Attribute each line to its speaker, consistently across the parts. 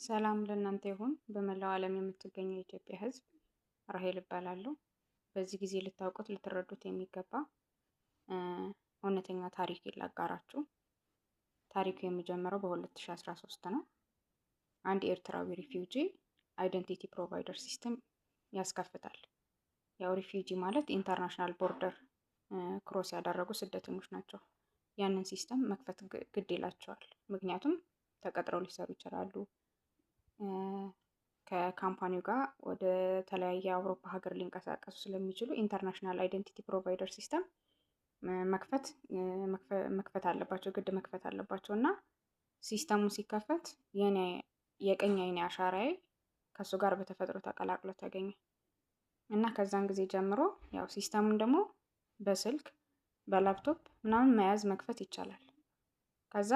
Speaker 1: ሰላም ለእናንተ ይሁን። በመላው ዓለም የምትገኙ የኢትዮጵያ ሕዝብ ራሄል እባላለሁ። በዚህ ጊዜ ልታውቁት ልትረዱት የሚገባ እውነተኛ ታሪክ ላጋራችሁ። ታሪኩ የሚጀምረው በ2013 ነው። አንድ ኤርትራዊ ሪፊውጂ አይደንቲቲ ፕሮቫይደር ሲስተም ያስከፍታል። ያው ሪፊውጂ ማለት ኢንተርናሽናል ቦርደር ክሮስ ያደረጉ ስደተኞች ናቸው። ያንን ሲስተም መክፈት ግድ ይላቸዋል። ምክንያቱም ተቀጥረው ሊሰሩ ይችላሉ። ከካምፓኒው ጋር ወደ ተለያየ አውሮፓ ሀገር ሊንቀሳቀሱ ስለሚችሉ ኢንተርናሽናል አይደንቲቲ ፕሮቫይደር ሲስተም መክፈት አለባቸው፣ ግድ መክፈት አለባቸው እና ሲስተሙ ሲከፈት የቀኝ አይኔ አሻራዬ ከሱ ጋር በተፈጥሮ ተቀላቅሎ ተገኘ እና ከዛን ጊዜ ጀምሮ ያው ሲስተሙን ደግሞ በስልክ በላፕቶፕ ምናምን መያዝ መክፈት ይቻላል። ከዛ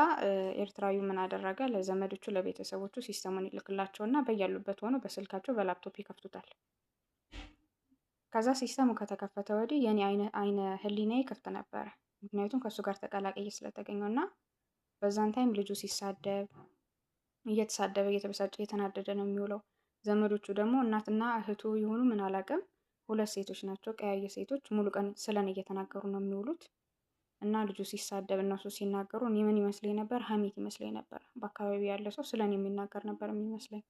Speaker 1: ኤርትራዊው ምን አደረገ? ለዘመዶቹ ለቤተሰቦቹ ሲስተሙን ይልክላቸውና በያሉበት ሆኖ በስልካቸው በላፕቶፕ ይከፍቱታል። ከዛ ሲስተሙ ከተከፈተ ወዲህ የኔ አይነ ህሊናዬ ክፍት ነበረ። ምክንያቱም ከሱ ጋር ተቀላቅዬ ስለተገኘውና በዛን ታይም ልጁ ሲሳደብ እየተሳደበ እየተበሳጨ እየተናደደ ነው የሚውለው። ዘመዶቹ ደግሞ እናትና እህቱ ይሆኑ ምን አላውቅም፣ ሁለት ሴቶች ናቸው፣ ቀያየ ሴቶች ሙሉ ቀን ስለኔ እየተናገሩ ነው የሚውሉት። እና ልጁ ሲሳደብ እነሱ ሲናገሩ እኔ ምን ይመስለኝ ነበር? ሀሜት ይመስለኝ ነበር። በአካባቢ ያለ ሰው ስለኔ የሚናገር ነበር የሚመስለኝ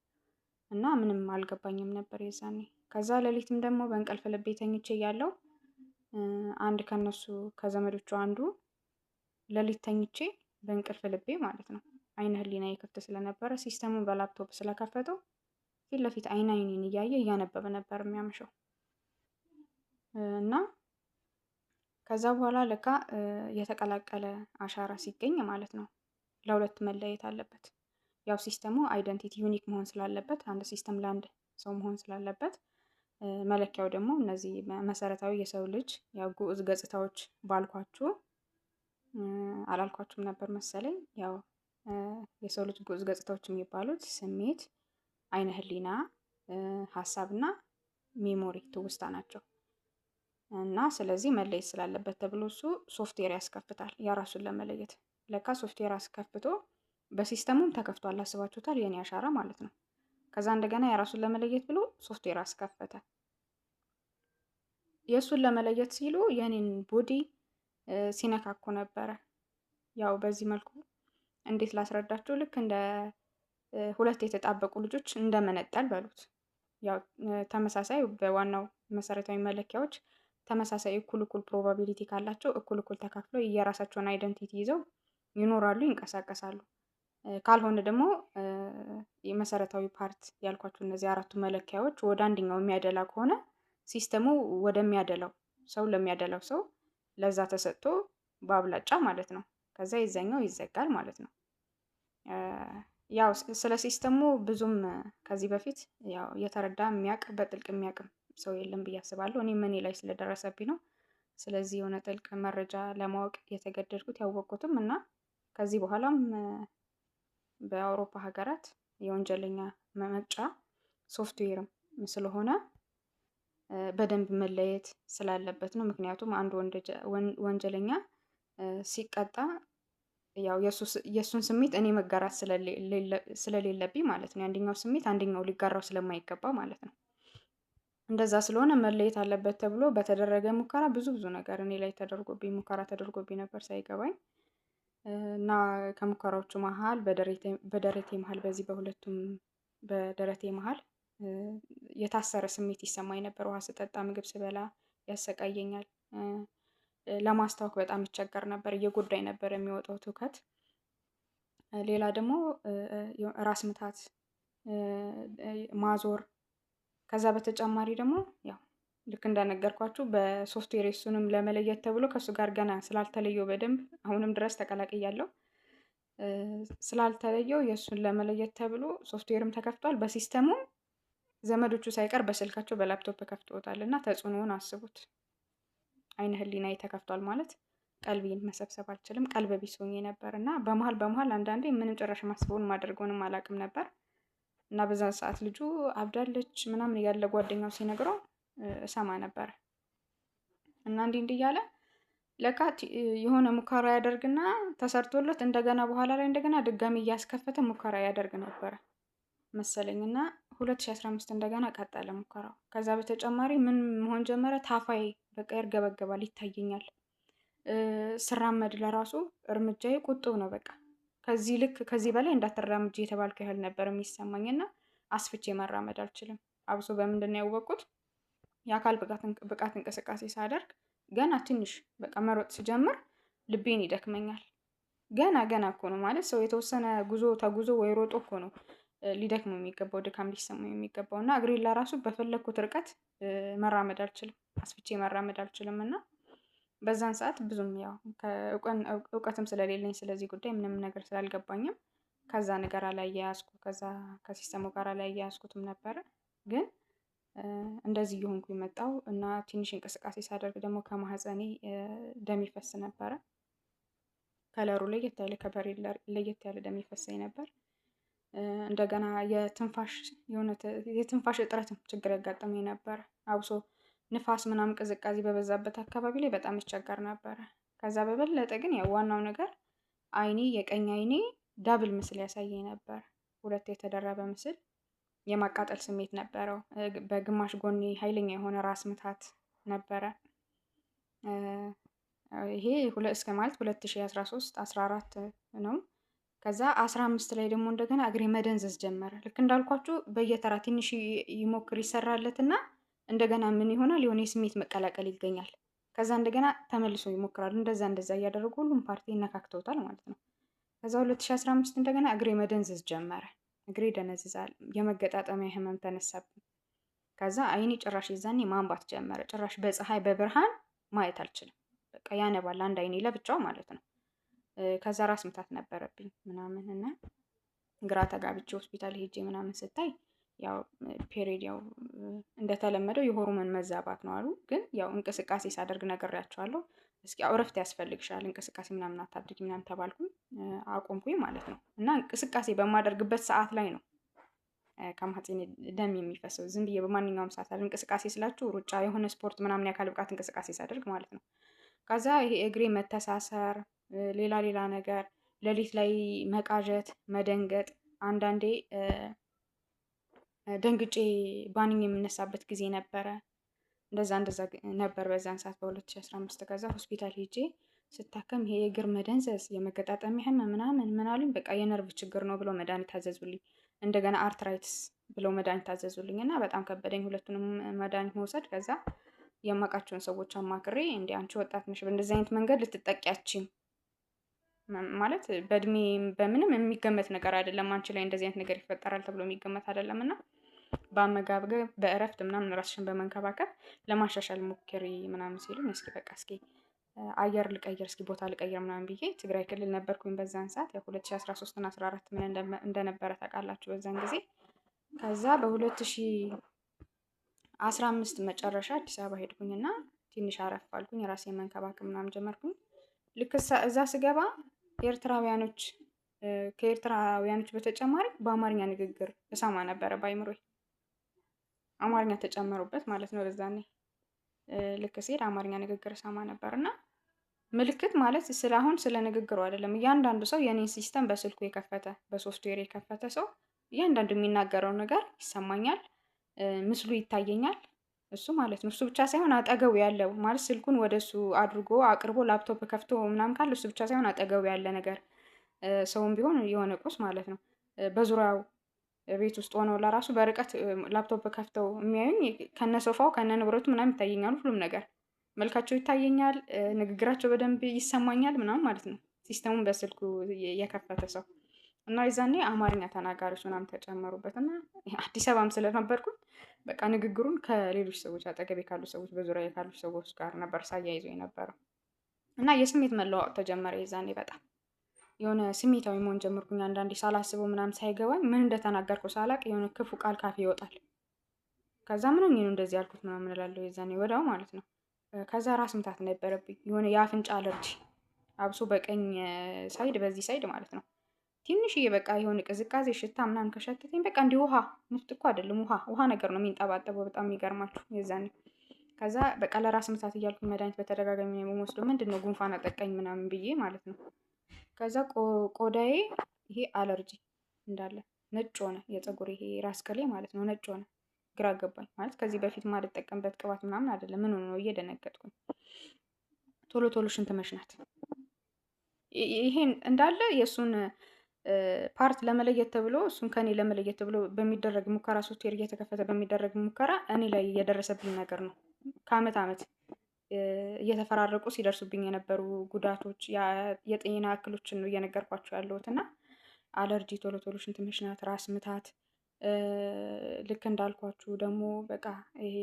Speaker 1: እና ምንም አልገባኝም ነበር የዛኔ። ከዛ ሌሊትም ደግሞ በእንቅልፍ ልቤ ተኝቼ እያለሁ አንድ ከነሱ ከዘመዶቹ አንዱ ሌሊት ተኝቼ በእንቅልፍ ልቤ ማለት ነው አይነ ህሊናዬ ክፍት ስለነበረ ሲስተሙን በላፕቶፕ ስለከፈተው ፊት ለፊት አይኔን እያየ እያነበበ ነበር የሚያምሸው እና ከዛ በኋላ ለካ የተቀላቀለ አሻራ ሲገኝ ማለት ነው ለሁለት መለየት አለበት። ያው ሲስተሙ አይደንቲቲ ዩኒክ መሆን ስላለበት አንድ ሲስተም ለአንድ ሰው መሆን ስላለበት መለኪያው ደግሞ እነዚህ መሰረታዊ የሰው ልጅ ያው ግዑዝ ገጽታዎች ባልኳችሁ አላልኳችሁም ነበር መሰለኝ። ያው የሰው ልጅ ግዑዝ ገጽታዎች የሚባሉት ስሜት፣ አይነ ህሊና፣ ሀሳብና ሜሞሪ ትውስታ ናቸው። እና ስለዚህ መለየት ስላለበት ተብሎ እሱ ሶፍትዌር ያስከፍታል የራሱን ለመለየት። ለካ ሶፍትዌር አስከፍቶ በሲስተሙም ተከፍቷል። አስባችሁታል? የኔ አሻራ ማለት ነው። ከዛ እንደገና የራሱን ለመለየት ብሎ ሶፍትዌር አስከፈተ። የእሱን ለመለየት ሲሉ የኔን ቦዲ ሲነካኩ ነበረ። ያው በዚህ መልኩ እንዴት ላስረዳችሁ? ልክ እንደ ሁለት የተጣበቁ ልጆች እንደመነጠል በሉት። ያው ተመሳሳይ በዋናው መሰረታዊ መለኪያዎች ተመሳሳይ እኩል ፕሮባቢሊቲ ካላቸው እኩል ተካፍለው የራሳቸውን አይደንቲቲ ይዘው ይኖራሉ፣ ይንቀሳቀሳሉ። ካልሆነ ደግሞ የመሰረታዊ ፓርት ያልኳቸው እነዚህ አራቱ መለኪያዎች ወደ አንደኛው የሚያደላ ከሆነ ሲስተሙ ወደሚያደላው ሰው ለሚያደላው ሰው ለዛ ተሰጥቶ በአብላጫ ማለት ነው። ከዛ የዛኛው ይዘጋል ማለት ነው። ያው ስለ ሲስተሙ ብዙም ከዚህ በፊት ያው የተረዳ የሚያውቅ በጥልቅ የሚያውቅም ሰው የለም ብዬ አስባለሁ። እኔ እኔ ላይ ስለደረሰብኝ ነው። ስለዚህ የሆነ ጥልቅ መረጃ ለማወቅ የተገደድኩት ያወቅኩትም እና ከዚህ በኋላም በአውሮፓ ሀገራት የወንጀለኛ መቅጫ ሶፍትዌርም ስለሆነ በደንብ መለየት ስላለበት ነው። ምክንያቱም አንድ ወንጀለኛ ሲቀጣ ያው የእሱን ስሜት እኔ መጋራት ስለሌለብኝ ማለት ነው። አንደኛው ስሜት አንደኛው ሊጋራው ስለማይገባ ማለት ነው። እንደዛ ስለሆነ መለየት አለበት ተብሎ በተደረገ ሙከራ ብዙ ነገር እኔ ላይ ሙከራ ተደርጎብኝ ነበር ሳይገባኝ እና ከሙከራዎቹ መሀል በደረቴ መሀል በዚህ በሁለቱም በደረቴ መሀል የታሰረ ስሜት ይሰማኝ ነበር። ውሃ ስጠጣ፣ ምግብ ስበላ ያሰቃየኛል። ለማስታወክ በጣም ይቸገር ነበር። እየጎዳኝ ነበር የሚወጣው ትውከት። ሌላ ደግሞ ራስ ምታት፣ ማዞር። ከዛ በተጨማሪ ደግሞ ያው ልክ እንደነገርኳችሁ በሶፍትዌር እሱንም ለመለየት ተብሎ ከሱ ጋር ገና ስላልተለየው በደንብ አሁንም ድረስ ተቀላቅያለሁ። ስላልተለየው የእሱን ለመለየት ተብሎ ሶፍትዌርም ተከፍቷል። በሲስተሙ ዘመዶቹ ሳይቀር በስልካቸው በላፕቶፕ ከፍተውታል እና ተጽዕኖውን አስቡት። አይነ ህሊናዬ ተከፍቷል ማለት ቀልቤን መሰብሰብ አልችልም። ቀልበ ቢስ ሆኜ ነበር እና በመሀል አንዳንዴ ምንም ጭራሽ ማስበውን ማድረገውንም አላውቅም ነበር እና በዛ ሰዓት ልጁ አብዳለች ምናምን ያለ ጓደኛው ሲነግረው እሰማ ነበር እና እንዲህ እያለ ለካ የሆነ ሙከራ ያደርግና ተሰርቶለት እንደገና በኋላ ላይ እንደገና ድጋሚ እያስከፈተ ሙከራ ያደርግ ነበር። መሰለኝና 2015 እንደገና ቀጠለ ሙከራው። ከዛ በተጨማሪ ምን መሆን ጀመረ? ታፋይ በቃ ይርገበገባል፣ ይታየኛል። ስራመድ ለራሱ እርምጃዬ ቁጥብ ነው። በቃ ከዚህ ልክ ከዚህ በላይ እንዳትራምጂ የተባልኩ ያህል ነበር የሚሰማኝና አስፍቼ መራመድ አልችልም። አብሶ በምንድን ነው ያወቅኩት? የአካል ብቃት እንቅስቃሴ ሳደርግ ገና ትንሽ በቃ መሮጥ ስጀምር ልቤን ይደክመኛል። ገና እኮ ነው ማለት ሰው የተወሰነ ጉዞ ተጉዞ ወይ ሮጦ እኮ ነው ሊደክመው የሚገባው፣ ድካም ሊሰማው የሚገባው እና እግሬን ለራሱ በፈለግኩት ርቀት መራመድ አልችልም፣ አስፍቼ መራመድ አልችልም። እና በዛን ሰዓት ብዙም ያው እውቀትም ስለሌለኝ ስለዚህ ጉዳይ ምንም ነገር ስላልገባኝም ከዛ ነገር አላያያዝኩ ከዛ ከሲስተሙ ጋር አላያያዝኩትም ነበረ። ግን እንደዚህ እየሆንኩ የመጣው እና ትንሽ እንቅስቃሴ ሳደርግ ደግሞ ከማህፀኔ ደም ይፈስ ነበረ። ከለሩ ለየት ያለ ከበሬ ለየት ያለ ደም ይፈሰኝ ነበር። እንደገና የትንፋሽ እጥረትም ችግር ያጋጠመኝ ነበር። አብሶ ንፋስ ምናምን ቅዝቃዜ በበዛበት አካባቢ ላይ በጣም ይቸገር ነበረ። ከዛ በበለጠ ግን ያው ዋናው ነገር አይኔ የቀኝ አይኔ ዳብል ምስል ያሳየኝ ነበር። ሁለት የተደረበ ምስል የማቃጠል ስሜት ነበረው። በግማሽ ጎኔ ኃይለኛ የሆነ ራስ ምታት ነበረ። ይሄ እስከ ማለት 2013 14 ነው። ከዛ 15 ላይ ደግሞ እንደገና እግሬ መደንዘዝ ጀመረ። ልክ እንዳልኳችሁ በየተራ ትንሽ ይሞክር ይሰራለትና እንደገና ምን ይሆናል? የሆነ የስሜት መቀላቀል ይገኛል። ከዛ እንደገና ተመልሶ ይሞክራል። እንደዛ እያደረጉ ሁሉም ፓርቲ ነካክተውታል ማለት ነው። ከዛ 2015 እንደገና እግሬ መደንዘዝ ጀመረ። እግሬ ደነዝዛል። የመገጣጠሚያ ህመም ተነሳብኝ። ከዛ አይኔ ጭራሽ ይዛኔ ማንባት ጀመረ። ጭራሽ በፀሐይ በብርሃን ማየት አልችልም። በቃ ያነባል አንድ አይኔ ለብቻው ማለት ነው። ከዛ ራስ ምታት ነበረብኝ ምናምን እና ግራ ተጋብቼ ሆስፒታል ሄጄ ምናምን ስታይ ያው ፔሪድ ያው እንደተለመደው የሆርሞን መዛባት ነው አሉ። ግን ያው እንቅስቃሴ ሳደርግ ነግሬያቸዋለሁ። እስኪ ያው እረፍት ያስፈልግሻል፣ እንቅስቃሴ ምናምን አታድርጊ ምናምን ተባልኩኝ። አቆምኩኝ ማለት ነው። እና እንቅስቃሴ በማደርግበት ሰዓት ላይ ነው ከማህፀኔ ደም የሚፈሰው። ዝም ብዬ በማንኛውም ሰዓት አይደል። እንቅስቃሴ ስላችሁ ሩጫ፣ የሆነ ስፖርት ምናምን የአካል ብቃት እንቅስቃሴ ሳደርግ ማለት ነው። ከዛ ይሄ እግሬ መተሳሰር፣ ሌላ ነገር፣ ሌሊት ላይ መቃዠት፣ መደንገጥ፣ አንዳንዴ ደንግጬ ባንኝ የምነሳበት ጊዜ ነበረ። እንደዛ ነበር በዛን ሰዓት በ2015። ከዛ ሆስፒታል ሄጄ ስታከም ይሄ የእግር መደንዘዝ፣ የመገጣጠሚያ ህመም ምናምን አሉኝ። በቃ የነርቭ ችግር ነው ብለው መድኃኒት ታዘዙልኝ። እንደገና አርትራይትስ ብለው መድኃኒት ታዘዙልኝ እና በጣም ከበደኝ ሁለቱንም መድኃኒት መውሰድ። ከዛ የማውቃቸውን ሰዎች አማክሬ እንደ አንቺ ወጣት ነሽ፣ በእንደዚህ አይነት መንገድ ልትጠቂያችም ማለት በእድሜ በምንም የሚገመት ነገር አይደለም፣ አንቺ ላይ እንደዚህ አይነት ነገር ይፈጠራል ተብሎ የሚገመት አይደለም እና በአመጋገብ በእረፍት ምናምን ራስሽን በመንከባከብ ለማሻሻል ሞክሪ ምናምን ሲሉኝ እስኪ በቃ እስኪ አየር ልቀይር፣ እስኪ ቦታ ልቀይር ምናምን ብዬ ትግራይ ክልል ነበርኩኝ በዛን ሰዓት። ያው 2013 እና 14 ምን እንደነበረ ታውቃላችሁ በዛን ጊዜ። ከዛ በ2015 መጨረሻ አዲስ አበባ ሄድኩኝና ትንሽ አረፍ አልኩኝ፣ ራሴን መንከባከብ ምናምን ጀመርኩኝ። ልክ እዛ ስገባ ከኤርትራውያኖች በተጨማሪ በአማርኛ ንግግር እሰማ ነበረ። በአይምሮዬ አማርኛ ተጨመሩበት ማለት ነው። በዛኔ ልክ ስሄድ አማርኛ ንግግር እሰማ ነበር እና ምልክት ማለት ስለ ንግግሩ አይደለም። እያንዳንዱ ሰው የኔን ሲስተም በስልኩ የከፈተ በሶፍትዌር የከፈተ ሰው እያንዳንዱ የሚናገረው ነገር ይሰማኛል፣ ምስሉ ይታየኛል። እሱ ማለት ነው። እሱ ብቻ ሳይሆን አጠገቡ ያለው ማለት ስልኩን ወደሱ አድርጎ አቅርቦ ላፕቶፕ ከፍቶ ምናምን ካለ እሱ ብቻ ሳይሆን አጠገቡ ያለ ነገር ሰውም ቢሆን የሆነ ቁስ ማለት ነው በዙሪያው ቤት ውስጥ ሆነው ለራሱ በርቀት ላፕቶፕ ከፍተው የሚያዩኝ ከነሶፋው ከነንብረቱ ምናምን ይታየኛል። ሁሉም ነገር መልካቸው ይታየኛል፣ ንግግራቸው በደንብ ይሰማኛል ምናምን ማለት ነው። ሲስተሙን በስልኩ የከፈተ ሰው እና የዛኔ አማርኛ ተናጋሪዎች ምናምን ተጨመሩበት እና አዲስ አበባም ስለነበርኩኝ በቃ ንግግሩን ከሌሎች ሰዎች አጠገቤ ካሉ ሰዎች በዙሪያ ካሉ ሰዎች ጋር ነበር ሳያይዘው የነበረው እና የስሜት መለዋወጥ ተጀመረ። የዛኔ በጣም የሆነ ስሜታዊ መሆን ጀመርኩኝ። አንዳንዴ ሳላስበው ምናምን ሳይገባኝ ምን እንደተናገርኩ ሳላቅ የሆነ ክፉ ቃል ካፌ ይወጣል። ከዛ ምን ሆኜ ነው እንደዚህ ያልኩት ምናምን እላለሁ የዛኔ ወዲያው ማለት ነው። ከዛ ራስ ምታት ነበረብኝ፣ የሆነ የአፍንጫ አለርጂ፣ አብሶ በቀኝ ሳይድ በዚህ ሳይድ ማለት ነው። ትንሽዬ በቃ የሆነ ቅዝቃዜ ሽታ ምናምን ከሸተተኝ በቃ እንዲህ ውሃ ንፍጥ እኮ አይደለም ውሃ ነገር ነው የሚንጠባጠበው። በጣም የሚገርማችሁ የዛኔ ከዛ በቃ ለራስ ምታት እያልኩኝ መድኃኒት በተደጋጋሚ ነው የምወስደው። ምንድነው ጉንፋን አጠቃኝ ምናምን ብዬ ማለት ነው። ከዛ ቆዳዬ ይሄ አለርጂ እንዳለ ነጭ ሆነ የፀጉር ይሄ ራስ ቅሌ ማለት ነው ነጭ ሆነ። ግራ ገባኝ ማለት ከዚህ በፊት ማልጠቀምበት ቅባት ምናምን አይደለም። ምን ሆኖ ነው እየደነገጥኩኝ። ቶሎ ቶሎ ሽንት መሽናት ይሄን እንዳለ የእሱን ፓርት ለመለየት ተብሎ እሱን ከኔ ለመለየት ተብሎ በሚደረግ ሙከራ ሶፍትዌር እየተከፈተ በሚደረግ ሙከራ እኔ ላይ የደረሰብኝ ነገር ነው። ከአመት አመት እየተፈራረቁ ሲደርሱብኝ የነበሩ ጉዳቶች የጤና እክሎችን ነው እየነገርኳቸው ያለሁት እና አለርጂ፣ ቶሎ ቶሎ ሽንት መሽናት፣ ራስ ምታት ልክ እንዳልኳችሁ ደግሞ በቃ ይሄ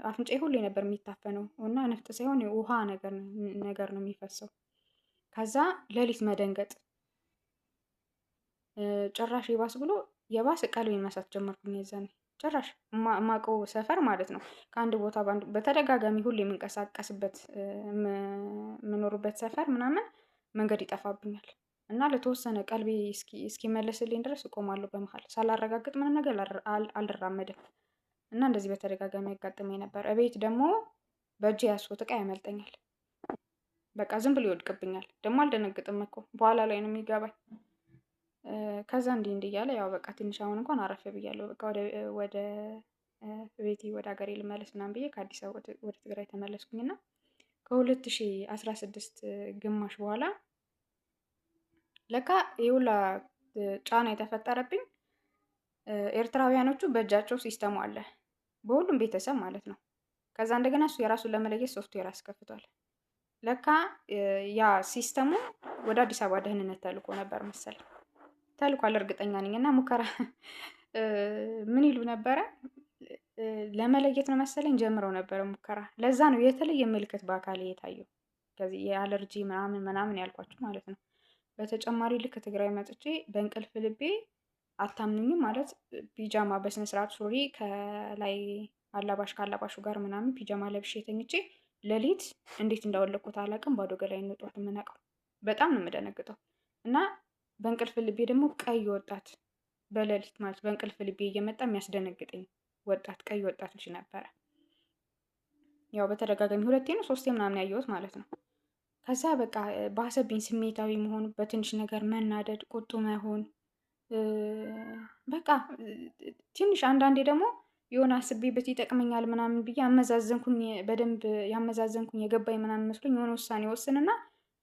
Speaker 1: አፍንጫዬ ሁሌ ነበር የሚታፈነው እና ነፍጥ ሳይሆን ውሃ ነገር ነው የሚፈሰው። ከዛ ሌሊት መደንገጥ ጭራሽ የባስ ብሎ የባስ ቀልቤን መሳት ጀመርኩኝ። የዛኔ ጭራሽ ማቀው ሰፈር ማለት ነው ከአንድ ቦታ በተደጋጋሚ ሁሌ የምንቀሳቀስበት የምኖርበት ሰፈር ምናምን መንገድ ይጠፋብኛል እና ለተወሰነ ቀልቤ እስኪመለስልኝ ድረስ እቆማለሁ በመሃል ሳላረጋግጥ ምንም ነገር አልራመድም እና እንደዚህ በተደጋጋሚ ያጋጥመኝ ነበር። እቤት ደግሞ በእጄ ያስኩት እቃ ያመልጠኛል። በቃ ዝም ብሎ ይወድቅብኛል። ደግሞ አልደነግጥም እኮ በኋላ ላይ ነው የሚገባኝ። ከዛ እንዲህ እያለ ያው በቃ ትንሽ አሁን እንኳን አረፍ ብያለሁ። በቃ ወደ ቤቴ ወደ ሀገሬ ልመለስ ምናምን ብዬ ከአዲስ አበባ ወደ ትግራይ ተመለስኩኝና ከ2016 ግማሽ በኋላ ለካ የሁላ ጫና የተፈጠረብኝ ኤርትራውያኖቹ በእጃቸው ሲስተሙ አለ በሁሉም ቤተሰብ ማለት ነው። ከዛ እንደገና እሱ የራሱን ለመለየት ሶፍትዌር አስከፍቷል። ለካ ያ ሲስተሙ ወደ አዲስ አበባ ደህንነት ተልኮ ነበር መሰለኝ ተልኳል፣ እርግጠኛ ነኝ። እና ሙከራ ምን ይሉ ነበረ ለመለየት ነው መሰለኝ ጀምረው ነበረ ሙከራ። ለዛ ነው የተለየ ምልክት በአካል የታየው ከዚህ የአለርጂ ምናምን ያልኳችሁ ማለት ነው። በተጨማሪ ልክ ትግራይ መጥቼ በእንቅልፍ ልቤ አታምኑኝም ማለት ፒጃማ በስነ ስርዓት ሱሪ ከላይ ካላባሹ ጋር ምናምን ፒጃማ ለብሼ ተኝቼ ሌሊት እንዴት እንዳወለኩት አላውቅም። ባዶ ገላዬን ነው ጠዋት የምነቃው። በጣም ነው የምደነግጠው። እና በእንቅልፍ ልቤ ደግሞ ቀይ ወጣት በሌሊት ማለት በእንቅልፍ ልቤ እየመጣ የሚያስደነግጠኝ ቀይ ወጣት ልጅ ነበረ። ያው በተደጋጋሚ 2 ነው 3 ምናምን ያየሁት ማለት ነው። ከዛ በቃ ባሰብኝ ስሜታዊ መሆኑ፣ በትንሽ ነገር መናደድ፣ ቁጡ መሆን በቃ ትንሽ አንዳንዴ ደግሞ የሆነ አስቤበት ይጠቅመኛል ምናምን ብዬ በደንብ ያመዛዘንኩኝ የገባኝ ምናምን መስሎኝ የሆነ ውሳኔ ወስንና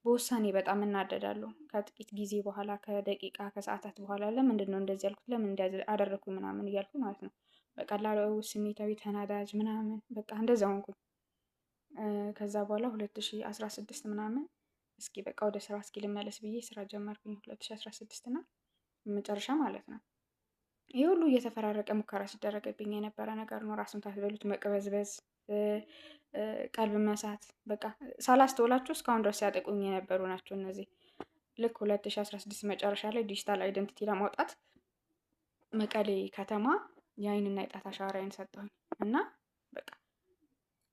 Speaker 1: በውሳኔ በጣም እናደዳለሁ። ከጥቂት ጊዜ በኋላ ከደቂቃ ከሰዓታት በኋላ ለምንድን ነው እንደዚህ ያልኩት ለምን እንደዚህ አደረኩኝ ምናምን እያልኩ ማለት ነው። በቀላሉ ስሜታዊ ተናዳጅ ምናምን በቃ እንደዛ ሆንኩኝ። ከዛ በኋላ 2016 ምናምን እስኪ በቃ ወደ ስራ እስኪ ልመለስ ብዬ ስራ ጀመርኩኝ 2016 እና መጨረሻ ማለት ነው። ይህ ሁሉ እየተፈራረቀ ሙከራ ሲደረገብኝ የነበረ ነገር ነው። ራስ ምታት በሉት፣ መቅበዝበዝ፣ ቀልብ መሳት በቃ ሳላስተውላችሁ እስካሁን ድረስ ሲያጠቁኝ የነበሩ ናቸው እነዚህ። ልክ 2016 መጨረሻ ላይ ዲጂታል አይደንቲቲ ለማውጣት መቀሌ ከተማ የአይንና የጣት አሻራዬን ሰጠሁኝ እና በቃ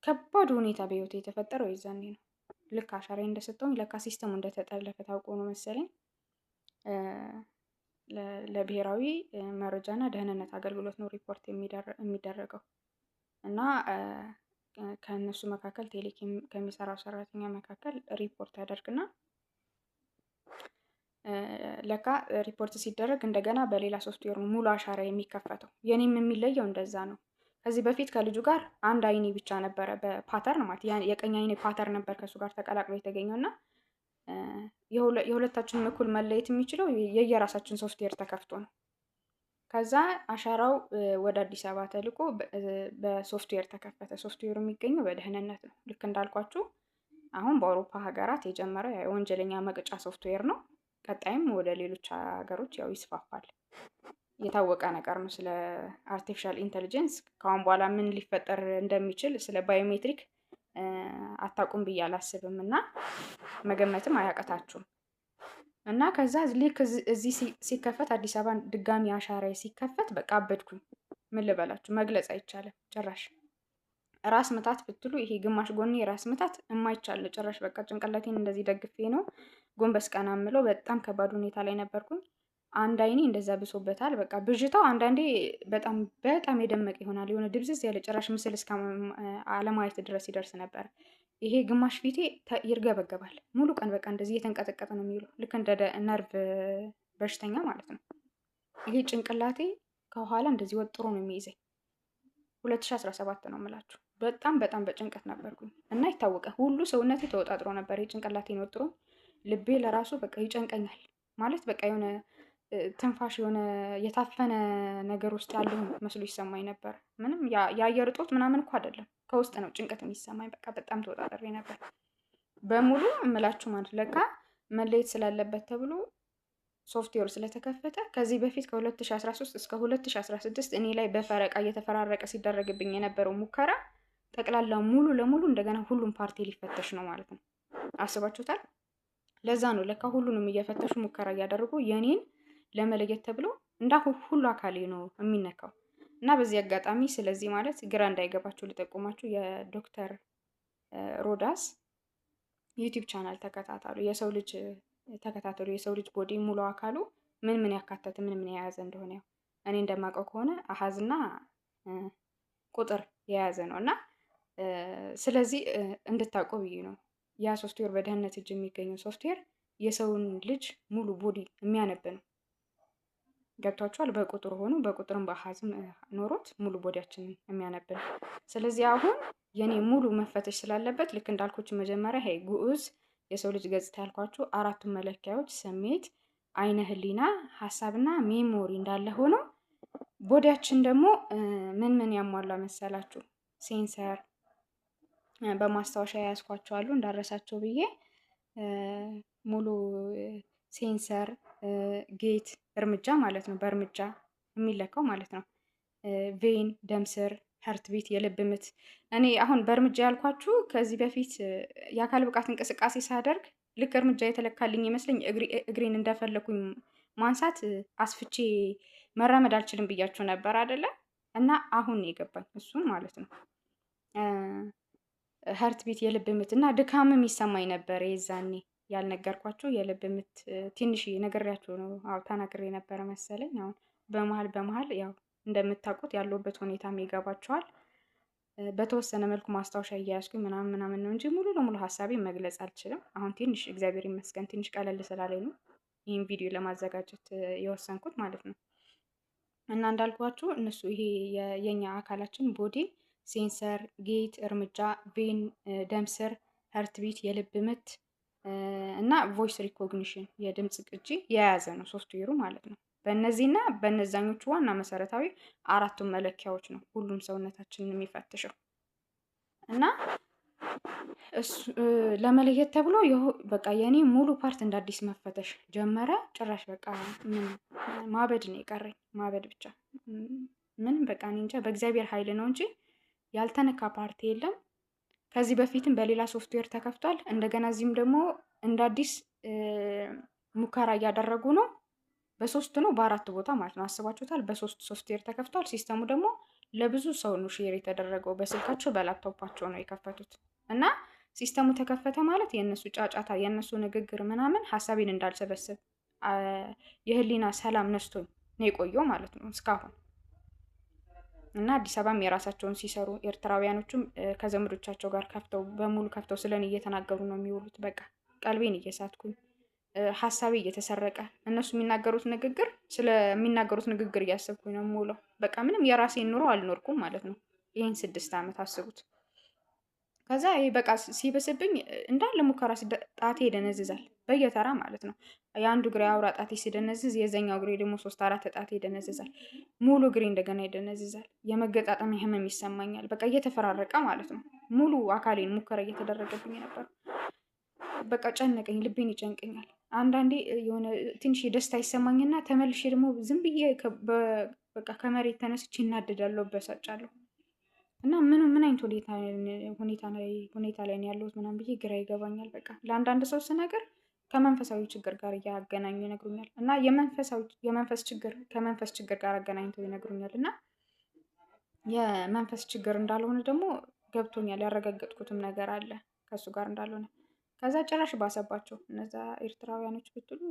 Speaker 1: ከባድ ሁኔታ በህይወቴ የተፈጠረው የዛኔ ነው። ልክ አሻራዬን እንደሰጠሁኝ ለካ ሲስተሙ እንደተጠለፈ ታውቆ ነው መሰለኝ ለብሔራዊ መረጃና ደህንነት አገልግሎት ነው ሪፖርት የሚደረገው እና ከእነሱ መካከል ቴሌ ከሚሰራው ሰራተኛ መካከል ሪፖርት ያደርግና ለካ ሪፖርት ሲደረግ እንደገና በሌላ ሶፍትዌር ነው ሙሉ አሻራ የሚከፈተው። የኔም የሚለየው እንደዛ ነው። ከዚህ በፊት ከልጁ ጋር አንድ አይኔ ብቻ ነበረ በፓተርን ማለት የቀኝ አይኔ ፓተርን ነበር ከሱ ጋር ተቀላቅሎ የተገኘው እና የሁለታችንም እኩል መለየት የሚችለው የየራሳችን ሶፍትዌር ተከፍቶ ነው። ከዛ አሻራው ወደ አዲስ አበባ ተልኮ በሶፍትዌር ተከፈተ። ሶፍትዌሩ የሚገኘው በደህንነት ነው። ልክ እንዳልኳችሁ አሁን በአውሮፓ ሀገራት የጀመረ የወንጀለኛ መቅጫ ሶፍትዌር ነው። ቀጣይም ወደ ሌሎች ሀገሮች ያው ይስፋፋል። የታወቀ ነገር ነው። ስለ አርቲፊሻል ኢንተሊጀንስ ከአሁን በኋላ ምን ሊፈጠር እንደሚችል ስለ ባዮሜትሪክ አታውቁም ብዬ አላስብም እና መገመትም አያቀታችሁም። እና ከዛ ልክ እዚህ ሲከፈት አዲስ አበባ ድጋሚ አሻራዬ ሲከፈት በቃ አበድኩኝ። ምን ልበላችሁ መግለጽ አይቻልም ጭራሽ። ራስ ምታት ብትሉ ይሄ ግማሽ ጎኔ ራስ ምታት የማይቻል ጭራሽ በቃ ጭንቅላቴን እንደዚህ ደግፌ ነው ጎንበስ ቀና የምለው። በጣም ከባድ ሁኔታ ላይ ነበርኩኝ። አንድ አይኔ እንደዛ ብሶበታል። በቃ ብዥታው አንዳንዴ በጣም በጣም የደመቀ ይሆናል። የሆነ ድብዝዝ ያለ ጭራሽ ምስል እስከ አለማየት ድረስ ይደርስ ነበር። ይሄ ግማሽ ፊቴ ይርገበገባል። ሙሉ ቀን በቃ እንደዚህ እየተንቀጠቀጠ ነው የሚውለው። ልክ እንደ ነርቭ በሽተኛ ማለት ነው። ይሄ ጭንቅላቴ ከኋላ እንደዚህ ወጥሮ ነው የሚይዘኝ። 2017 ነው የምላችሁ። በጣም በጣም በጭንቀት ነበርኩኝ እና ይታወቃል፣ ሁሉ ሰውነቴ ተወጣጥሮ ነበር የጭንቅላቴን ወጥሮ። ልቤ ለራሱ በቃ ይጨንቀኛል ማለት በቃ የሆነ ትንፋሽ የሆነ የታፈነ ነገር ውስጥ ያለሁ መስሎ ይሰማኝ ነበር። ምንም የአየር እጦት ምናምን እኮ አይደለም፣ ከውስጥ ነው ጭንቀት የሚሰማኝ። በቃ በጣም ተወጣጥሬ ነበር በሙሉ እምላችሁ ማለት ለካ መለየት ስላለበት ተብሎ ሶፍትዌር ስለተከፈተ ከዚህ በፊት ከ2013 እስከ 2016 እኔ ላይ በፈረቃ እየተፈራረቀ ሲደረግብኝ የነበረው ሙከራ ጠቅላላ ሙሉ ለሙሉ እንደገና ሁሉም ፓርቲ ሊፈተሽ ነው ማለት ነው። አስባችሁታል? ለዛ ነው ለካ ሁሉንም እየፈተሹ ሙከራ እያደረጉ የኔን ለመለየት ተብሎ ሁሉ አካሌ ነው የሚነካው። እና በዚህ አጋጣሚ ስለዚህ ማለት ግራ እንዳይገባችሁ ልጠቁማችሁ፣ የዶክተር ሮዳስ ዩቲዩብ ቻናል ተከታተሉ። የሰው ልጅ ተከታተሉ። የሰው ልጅ ቦዲ ሙሉ አካሉ ምን ምን ያካተተ ምን ምን የያዘ እንደሆነ ያው እኔ እንደማውቀው ከሆነ አሃዝና ቁጥር የያዘ ነው እና ስለዚህ እንድታውቁ ብዬ ነው። ያ ሶፍትዌር በደህንነት እጅ የሚገኘው ሶፍትዌር የሰውን ልጅ ሙሉ ቦዲ የሚያነብ ነው። ገብቷችኋል? በቁጥር ሆኖ በቁጥርም በአሃዝም ኖሮት ሙሉ ቦዲያችንን የሚያነብ ነው። ስለዚህ አሁን የኔ ሙሉ መፈተሽ ስላለበት ልክ እንዳልኩት መጀመሪያ ይሄ ጉዑዝ የሰው ልጅ ገጽታ ያልኳችሁ አራቱን መለኪያዎች ስሜት፣ አይነ ህሊና፣ ሀሳብና ሜሞሪ እንዳለ ሆኖ ቦዲያችን ደግሞ ምን ምን ያሟላ መሰላችሁ? ሴንሰር በማስታወሻ የያዝኳቸው አሉ እንዳረሳቸው ብዬ ሙሉ ሴንሰር፣ ጌት እርምጃ ማለት ነው፣ በእርምጃ የሚለካው ማለት ነው። ቬን ደም ስር፣ ሀርት ቢት የልብ ምት። እኔ አሁን በእርምጃ ያልኳችሁ ከዚህ በፊት የአካል ብቃት እንቅስቃሴ ሳደርግ ልክ እርምጃ የተለካልኝ ይመስለኝ እግሬን እንደፈለኩኝ ማንሳት አስፍቼ መራመድ አልችልም ብያችሁ ነበር አይደለ? እና አሁን የገባኝ እሱን ማለት ነው። ሀርት ቢት የልብ ምት እና ድካምም ይሰማኝ ነበር የዛኔ ያልነገርኳችሁ የልብ ምት ትንሽ ነግሬያችሁ ነው። አዎ ተናግሬ ነበረ መሰለኝ። አሁን በመሀል ያው እንደምታውቁት ያለውበት ሁኔታም ይገባችኋል። በተወሰነ መልኩ ማስታወሻ እያያዝኩኝ ምናምን ነው እንጂ ሙሉ ለሙሉ ሀሳቤን መግለጽ አልችልም። አሁን ትንሽ እግዚአብሔር ይመስገን ትንሽ ቀለል ስላለኝ ነው ይህን ቪዲዮ ለማዘጋጀት የወሰንኩት ማለት ነው። እና እንዳልኳችሁ እነሱ ይሄ የኛ አካላችን ቦዲ ሴንሰር፣ ጌት እርምጃ፣ ቬን ደም ስር፣ ሀርት ቢት የልብ ምት እና ቮይስ ሪኮግኒሽን የድምፅ ቅጂ የያዘ ነው ሶፍትዌሩ ማለት ነው። በእነዚህና በእነዛኞቹ ዋና መሰረታዊ አራቱን መለኪያዎች ነው ሁሉም ሰውነታችንን የሚፈትሸው እና ለመለየት ተብሎ በቃ የኔ ሙሉ ፓርት እንደ አዲስ መፈተሽ ጀመረ። ጭራሽ በቃ ምን ማበድ ነው የቀረኝ፣ ማበድ ብቻ። ምንም በቃ እኔ እንጃ በእግዚአብሔር ኃይል ነው እንጂ ያልተነካ ፓርቲ የለም። ከዚህ በፊትም በሌላ ሶፍትዌር ተከፍቷል። እንደገና እዚህም ደግሞ እንደ አዲስ ሙከራ እያደረጉ ነው። በሶስት ነው በአራት ቦታ ማለት ነው። አስባችሁታል? በሶስት ሶፍትዌር ተከፍቷል። ሲስተሙ ደግሞ ለብዙ ሰው ነው ሼር የተደረገው። በስልካቸው በላፕቶፓቸው ነው የከፈቱት እና ሲስተሙ ተከፈተ ማለት የእነሱ ጫጫታ የእነሱ ንግግር ምናምን ሀሳቤን እንዳልሰበስብ የህሊና ሰላም ነስቶኝ ነው የቆየው ማለት ነው እስካሁን። እና አዲስ አበባም የራሳቸውን ሲሰሩ ኤርትራውያኖቹም ከዘመዶቻቸው ጋር በሙሉ ከፍተው ስለኔ እየተናገሩ ነው የሚውሉት። በቃ ቀልቤን እየሳትኩኝ ሀሳቤ እየተሰረቀ እነሱ የሚናገሩት ንግግር ስለሚናገሩት ንግግር እያሰብኩኝ ነው የምውለው። በቃ ምንም የራሴን ኑሮ አልኖርኩም ማለት ነው ይህን 6 ዓመት አስቡት። ከዛ ይሄ በቃ ሲበስብኝ እንዳለ ሙከራ ጣቴ ይደነዝዛል በየተራ ማለት ነው። የአንዱ እግሬ አውራ ጣቴ ሲደነዝዝ የዘኛው እግሬ ደግሞ 3-4 ጣቴ ይደነዝዛል። ሙሉ እግሬ እንደገና ይደነዝዛል። የመገጣጠሚያ ህመም ይሰማኛል። በቃ እየተፈራረቀ ማለት ነው። ሙሉ አካሌን ሙከራ እየተደረገብኝ ነበር። በቃ ጨነቀኝ፣ ልቤን ይጨንቀኛል። አንዳንዴ የሆነ ትንሽ ደስታ ይሰማኝና ተመልሼ ደግሞ ዝም ብዬ በቃ ከመሬት ተነስቼ እናደዳለሁ፣ በሳጫለሁ። እና ምን አይነት ሁኔታ ላይ ነው ያለሁት ምናምን ብዬ ግራ ይገባኛል። በቃ ለአንዳንድ ሰው ስነግር ከመንፈሳዊ ችግር ጋር እያገናኙ ይነግሩኛል። እና የመንፈስ ችግር ከመንፈስ ችግር ጋር አገናኝተው ይነግሩኛል። እና የመንፈስ ችግር እንዳልሆነ ደግሞ ገብቶኛል። ያረጋገጥኩትም ነገር አለ ከእሱ ጋር እንዳልሆነ። ከዛ ጭራሽ ባሰባቸው። እነዛ ኤርትራውያኖች ብትሉ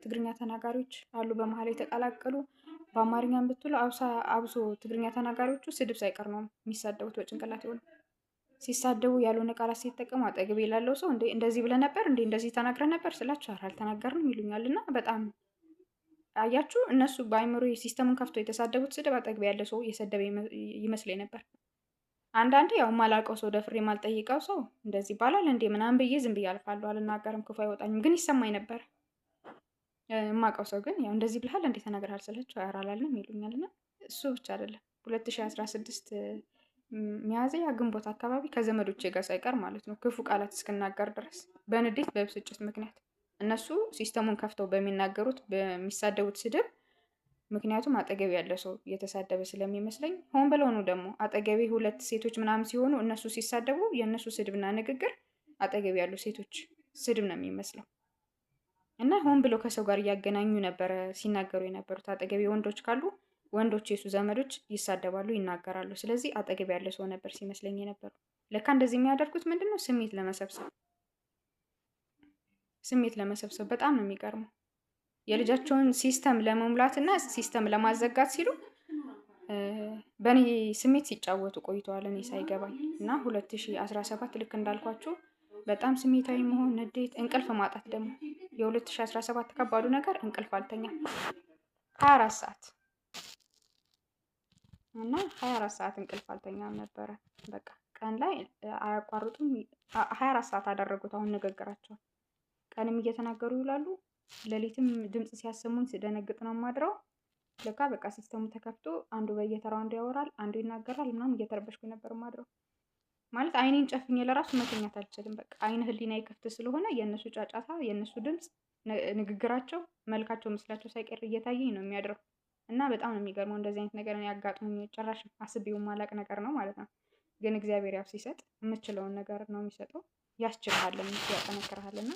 Speaker 1: ትግርኛ ተናጋሪዎች አሉ በመሀል የተቀላቀሉ። በአማርኛም ብትሉ አብሶ ትግርኛ ተናጋሪዎቹ ስድብ ሳይቀር ነው የሚሳደቡት በጭንቅላት ይሆን ሲሳደቡ ያልሆነ ቃላት ሲጠቀሙ አጠገቤ ላለው ሰው እንደዚህ ብለህ ነበር እንደዚህ ተናግረህ ነበር ስላቸው አልተናገርንም ይሉኛል። እና በጣም አያችሁ፣ እነሱ በአይምሮ ሲስተሙን ከፍቶ የተሳደቡት ስድብ አጠገቤ ያለ ሰው የሰደበ ይመስለኝ ነበር። አንዳንዴ ያው የማላውቀው ሰው ደፍሬ የማልጠይቀው ሰው እንደዚህ ይባላል እንዴ ምናምን ብዬ ዝም ብዬ አልፋለሁ። አልናገርም፣ ክፉ አይወጣኝም፣ ግን ይሰማኝ ነበር። የማውቀው ሰው ግን ያው እንደዚህ ብለሃል እንዴ ተናግረሃል ስላቸው ኧረ አላልንም ይሉኛል። እና እሱ ብቻ አይደለም 2016 ሚያዝያ ግንቦት አካባቢ ከዘመዶቼ ጋር ሳይቀር ማለት ነው ክፉ ቃላት እስክናገር ድረስ በንዴት በብስጭት ምክንያት እነሱ ሲስተሙን ከፍተው በሚናገሩት በሚሳደቡት ስድብ ምክንያቱም አጠገቤ ያለ ሰው እየተሳደበ ስለሚመስለኝ ሆን ብለው ነው ደግሞ አጠገቤ ሁለት ሴቶች ምናምን ሲሆኑ እነሱ ሲሳደቡ የእነሱ ስድብና ንግግር አጠገቤ ያሉ ሴቶች ስድብ ነው የሚመስለው እና ሆን ብለው ከሰው ጋር እያገናኙ ነበረ ሲናገሩ የነበሩት። አጠገቤ ወንዶች ካሉ ወንዶች የሱ ዘመዶች ይሳደባሉ፣ ይናገራሉ። ስለዚህ አጠገቤ ያለ ሰው ነበር ሲመስለኝ የነበሩ። ለካ እንደዚህ የሚያደርጉት ምንድነው? ስሜት ለመሰብሰብ በጣም ነው የሚገርመው። የልጃቸውን ሲስተም ለመሙላት እና ሲስተም ለማዘጋት ሲሉ በእኔ ስሜት ሲጫወቱ ቆይተዋል፣ እኔ ሳይገባኝ እና 2017 ልክ እንዳልኳችሁ በጣም ስሜታዊ መሆን፣ ንዴት፣ እንቅልፍ ማጣት ደግሞ የ2017 ከባዱ ነገር እንቅልፍ አልተኛም 24 ሰዓት እና 24 ሰዓት እንቅልፍ አልተኛም ነበረ። በቃ ቀን ላይ አያቋርጡም 24 ሰዓት አደረጉት። አሁን ንግግራቸው ቀንም እየተናገሩ ይውላሉ፣ ሌሊትም ድምጽ ሲያሰሙኝ ስደነግጥ ነው የማድረው። ለካ በቃ ሲስተሙ ተከፍቶ አንዱ በየተራው አንዱ ያወራል፣ አንዱ ይናገራል ምናምን እየተረበሽኩኝ ነበር የማድረው። ማለት አይኔን ጨፍኜ ለራሱ መተኛት አልችልም። በቃ አይነ ህሊናዬ ክፍት ስለሆነ የእነሱ ጫጫታ፣ የእነሱ ድምጽ፣ ንግግራቸው፣ መልካቸው፣ ምስላቸው ሳይቀር እየታየኝ ነው የሚያድረው እና በጣም ነው የሚገርመው። እንደዚህ አይነት ነገር ነው ያጋጥሙኝ። ጭራሽ አስቤው ማላቅ ነገር ነው ማለት ነው። ግን እግዚአብሔር ያው ሲሰጥ የምችለውን ነገር ነው የሚሰጠው። ያስችልሃልና ያጠነክርሃልና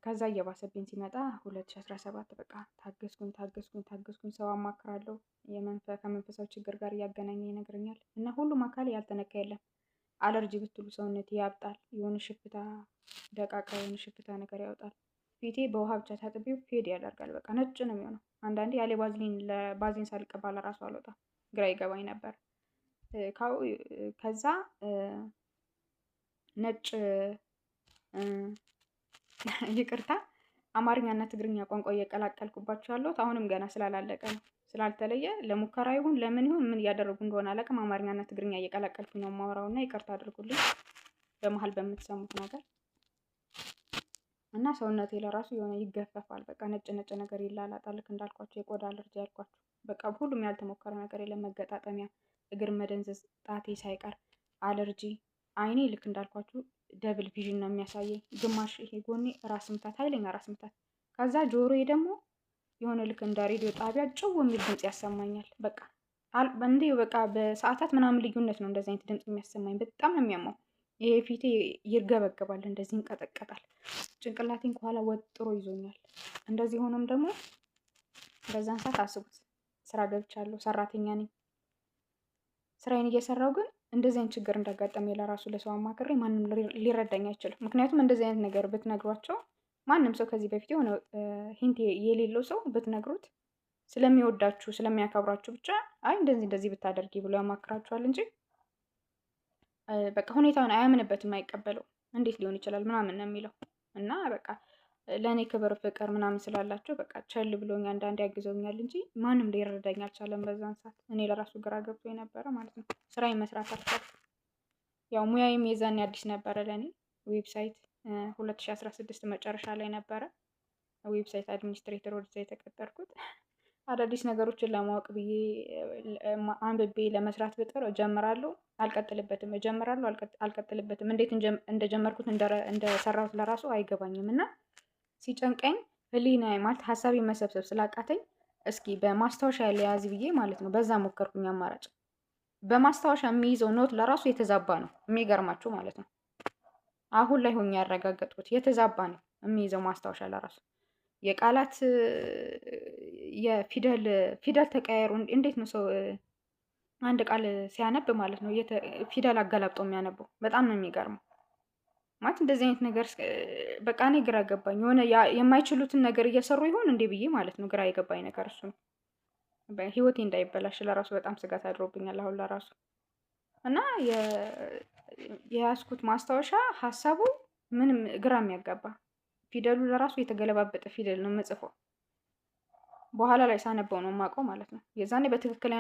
Speaker 1: ከዛ እየባሰብኝ ሲመጣ 2017 በቃ ታገስኩኝ። ሰው አማክራለሁ። ከመንፈሳዊ ችግር ጋር እያገናኘ ይነግረኛል እና ሁሉም አካል ያልተነካ የለም። አለርጂ ብትሉ ሰውነት ያብጣል። የሆነ ሽፍታ ደቃቃ የሆነ ሽፍታ ነገር ያወጣል። ፊቴ በውሃ ብቻ ታጥቤው ፌድ ያደርጋል። በቃ ነጭ ነው የሚሆነው። አንዳንዴ ያለ ባዝሊን ሳልቀባ ለራሱ አልወጣም። ግራ ይገባኝ ነበር። ከዛ ነጭ ይቅርታ አማርኛና ትግርኛ ቋንቋ እየቀላቀልኩባቸው ያለሁት አሁንም ገና ስላላለቀ ነው። ስላልተለየ ለሙከራ ይሁን ለምን ይሁን ምን እያደረጉ እንደሆነ አላውቅም። አማርኛና ትግርኛ እየቀላቀልኩኝ ነው የማወራውና ይቅርታ አድርጉልኝ በመሀል በምትሰሙት ነገር እና ሰውነቴ ለራሱ የሆነ ይገፈፋል። በቃ ነጭ ነገር ይላላጣል። ልክ እንዳልኳቸው የቆዳ አለርጂ ያልኳቸው በቃ ሁሉም ያልተሞከረ ነገር የለም። መገጣጠሚያ፣ እግር መደንዘዝ፣ ጣቴ ሳይቀር አለርጂ። አይኔ ልክ እንዳልኳችሁ ደብል ቪዥን ነው የሚያሳየኝ። ግማሽ ይሄ ጎኔ ራስ ምታት፣ ኃይለኛ ራስ ምታት። ከዛ ጆሮዬ ደግሞ የሆነ ልክ እንደ ሬዲዮ ጣቢያ ጭው የሚል ድምጽ ያሰማኛል። በቃ እንዴ በቃ በሰዓታት ምናምን ልዩነት ነው እንደዚህ አይነት ድምጽ የሚያሰማኝ። በጣም ነው የሚያማው። ይሄ ፊቴ ይርገበገባል፣ እንደዚህ ይንቀጠቀጣል። ጭንቅላቴን ከኋላ ወጥሮ ይዞኛል። እንደዚህ ሆኖም ደግሞ በዛን ሰዓት አስቡት፣ ስራ ገብቻለሁ፣ ሰራተኛ ነኝ። ስራዬን እየሰራው ግን እንደዚህ አይነት ችግር እንዳጋጠመኝ ለራሱ ለሰው አማክሬ ማንም ሊረዳኝ አይችልም። ምክንያቱም እንደዚህ አይነት ነገር ብትነግሯቸው ማንም ሰው ከዚህ በፊት የሆነ ሂንት የሌለው ሰው ብትነግሩት ስለሚወዳችሁ ስለሚያከብራችሁ ብቻ አይ እንደዚህ ብታደርጊ ብሎ ያማክራችኋል እንጂ በቃ ሁኔታውን አያምንበትም፣ አይቀበለው። እንዴት ሊሆን ይችላል ምናምን ነው የሚለው እና በቃ ለእኔ ክብር ፍቅር ምናምን ስላላቸው በቃ ቸል ብሎኝ አንዳንዴ ያግዘውኛል እንጂ ማንም ሊረዳኝ አልቻለም በዛን ሰዓት። እኔ ለራሱ ግራ ገብቶ የነበረ ማለት ነው። ስራዬን መስራት አልቻልኩም። ያው ሙያዬም የዛኔ አዲስ ነበረ ለእኔ። ዌብሳይት 2016 መጨረሻ ላይ ነበረ ዌብሳይት አድሚኒስትሬተር ወደዛ የተቀጠርኩት። አዳዲስ ነገሮችን ለማወቅ ብዬ አንብቤ ለመስራት ብጥር እጀምራለሁ፣ አልቀጥልበትም፣ እጀምራለሁ፣ አልቀጥልበትም። እንዴት እንደጀመርኩት እንደሰራሁት ለራሱ አይገባኝም እና ሲጨንቀኝ ህሊናዬ ማለት ሀሳቤ መሰብሰብ ስላቃተኝ እስኪ በማስታወሻ ያለያዝ ብዬ ማለት ነው በዛ ሞከርኩኝ አማራጭ። በማስታወሻ የሚይዘው ኖት ለራሱ የተዛባ ነው የሚገርማችሁ ማለት ነው። አሁን ላይ ሆኜ ያረጋገጥኩት የተዛባ ነው የሚይዘው ማስታወሻ ለራሱ። የቃላት ፊደል ተቀያየሩ። እንዴት ነው ሰው አንድ ቃል ሲያነብ ማለት ነው ፊደል አገላብጦ የሚያነበው? በጣም ነው የሚገርመው። ማለት እንደዚህ አይነት ነገር በቃ እኔ ግራ ገባኝ። የሆነ የማይችሉትን ነገር እየሰሩ ይሆን እንዴ ብዬ ማለት ነው ግራ የገባኝ ነገር እሱ ነው። ህይወቴ እንዳይበላሽ ለራሱ በጣም ስጋት አድሮብኛል አሁን ለራሱ እና የያዝኩት ማስታወሻ ሀሳቡ ምንም ግራ የሚያጋባ ፊደሉ ለራሱ የተገለባበጠ ፊደል ነው የምጽፈው። በኋላ ላይ ሳነበው ነው የማውቀው ማለት ነው። የዛኔ በትክክል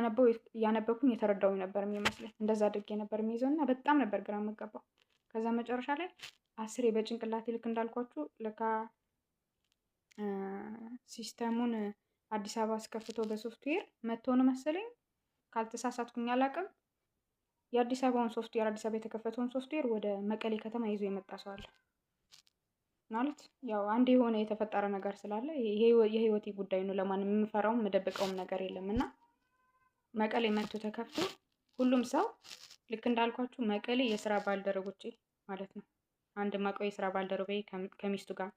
Speaker 1: ያነበብኩኝ የተረዳሁኝ ነበር የሚመስለኝ። እንደዛ አድርጌ ነበር የሚይዘው እና በጣም ነበር ግራ የምገባው። ከዛ መጨረሻ ላይ አስሬ በጭንቅላቴ ልክ እንዳልኳችሁ ለካ ሲስተሙን አዲስ አበባ አስከፍተው በሶፍትዌር መጥተው ነው መሰለኝ፣ ካልተሳሳትኩኝ አላውቅም። የአዲስ አበባውን ሶፍትዌር አዲስ አበባ የተከፈተውን ሶፍትዌር ወደ መቀሌ ከተማ ይዞ የመጣ ሰው አለ ማለት ያው አንድ የሆነ የተፈጠረ ነገር ስላለ የህይወቴ ጉዳይ ነው። ለማንም የምፈራውም መደበቀውም ነገር የለም እና መቀሌ መጥቶ ተከፍቶ ሁሉም ሰው ልክ እንዳልኳችሁ መቀሌ የስራ ባልደረቦቼ ማለት ነው። አንድ ማቀው የስራ ባልደረባዬ ከሚስቱ ጋር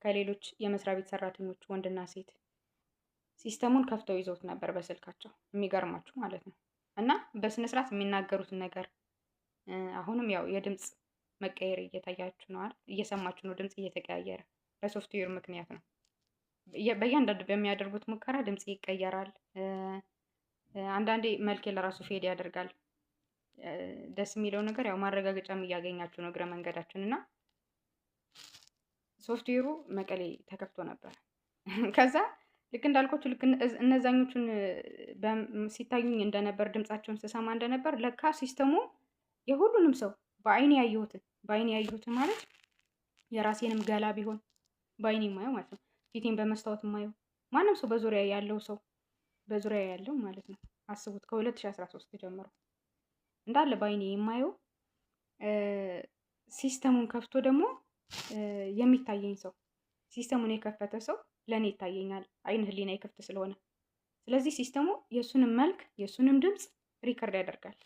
Speaker 1: ከሌሎች የመስሪያ ቤት ሰራተኞች ወንድና ሴት ሲስተሙን ከፍተው ይዘውት ነበር በስልካቸው። የሚገርማችሁ ማለት ነው። እና በስነ ስርዓት የሚናገሩትን ነገር አሁንም ያው የድምፅ መቀየር እየታያችሁ ነው አይደል? እየሰማችሁ ነው። ድምፅ እየተቀያየረ በሶፍትዌር ምክንያት ነው። በእያንዳንዱ በሚያደርጉት ሙከራ ድምፅ ይቀየራል። አንዳንዴ መልኬ ለራሱ ፌድ ያደርጋል። ደስ የሚለው ነገር ያው ማረጋገጫም እያገኛችሁ ነው እግረ መንገዳችን እና ሶፍትዌሩ መቀሌ ተከፍቶ ነበር። ከዛ ልክ እንዳልኳችሁ ልክ እነዛኞቹን ሲታዩኝ እንደነበር ድምጻቸውን ስሰማ እንደነበር ለካ ሲስተሙ የሁሉንም ሰው በአይኔ ያየሁትን ማለት የራሴንም ገላ ቢሆን በአይኔ የማየው ማለት ነው። ፊቴን በመስታወት የማየው ማንም ሰው በዙሪያ ያለው ማለት ነው። አስቡት ከ2013 ጀምሮ እንዳለ በአይኔ የማየው ሲስተሙን ከፍቶ ደግሞ የሚታየኝ ሰው ሲስተሙን የከፈተ ሰው ለእኔ ይታየኛል። አይን ህሊና የክፍት ስለሆነ ስለዚህ ሲስተሙ የእሱንም መልክ የእሱንም ድምፅ ሪከርድ ያደርጋል።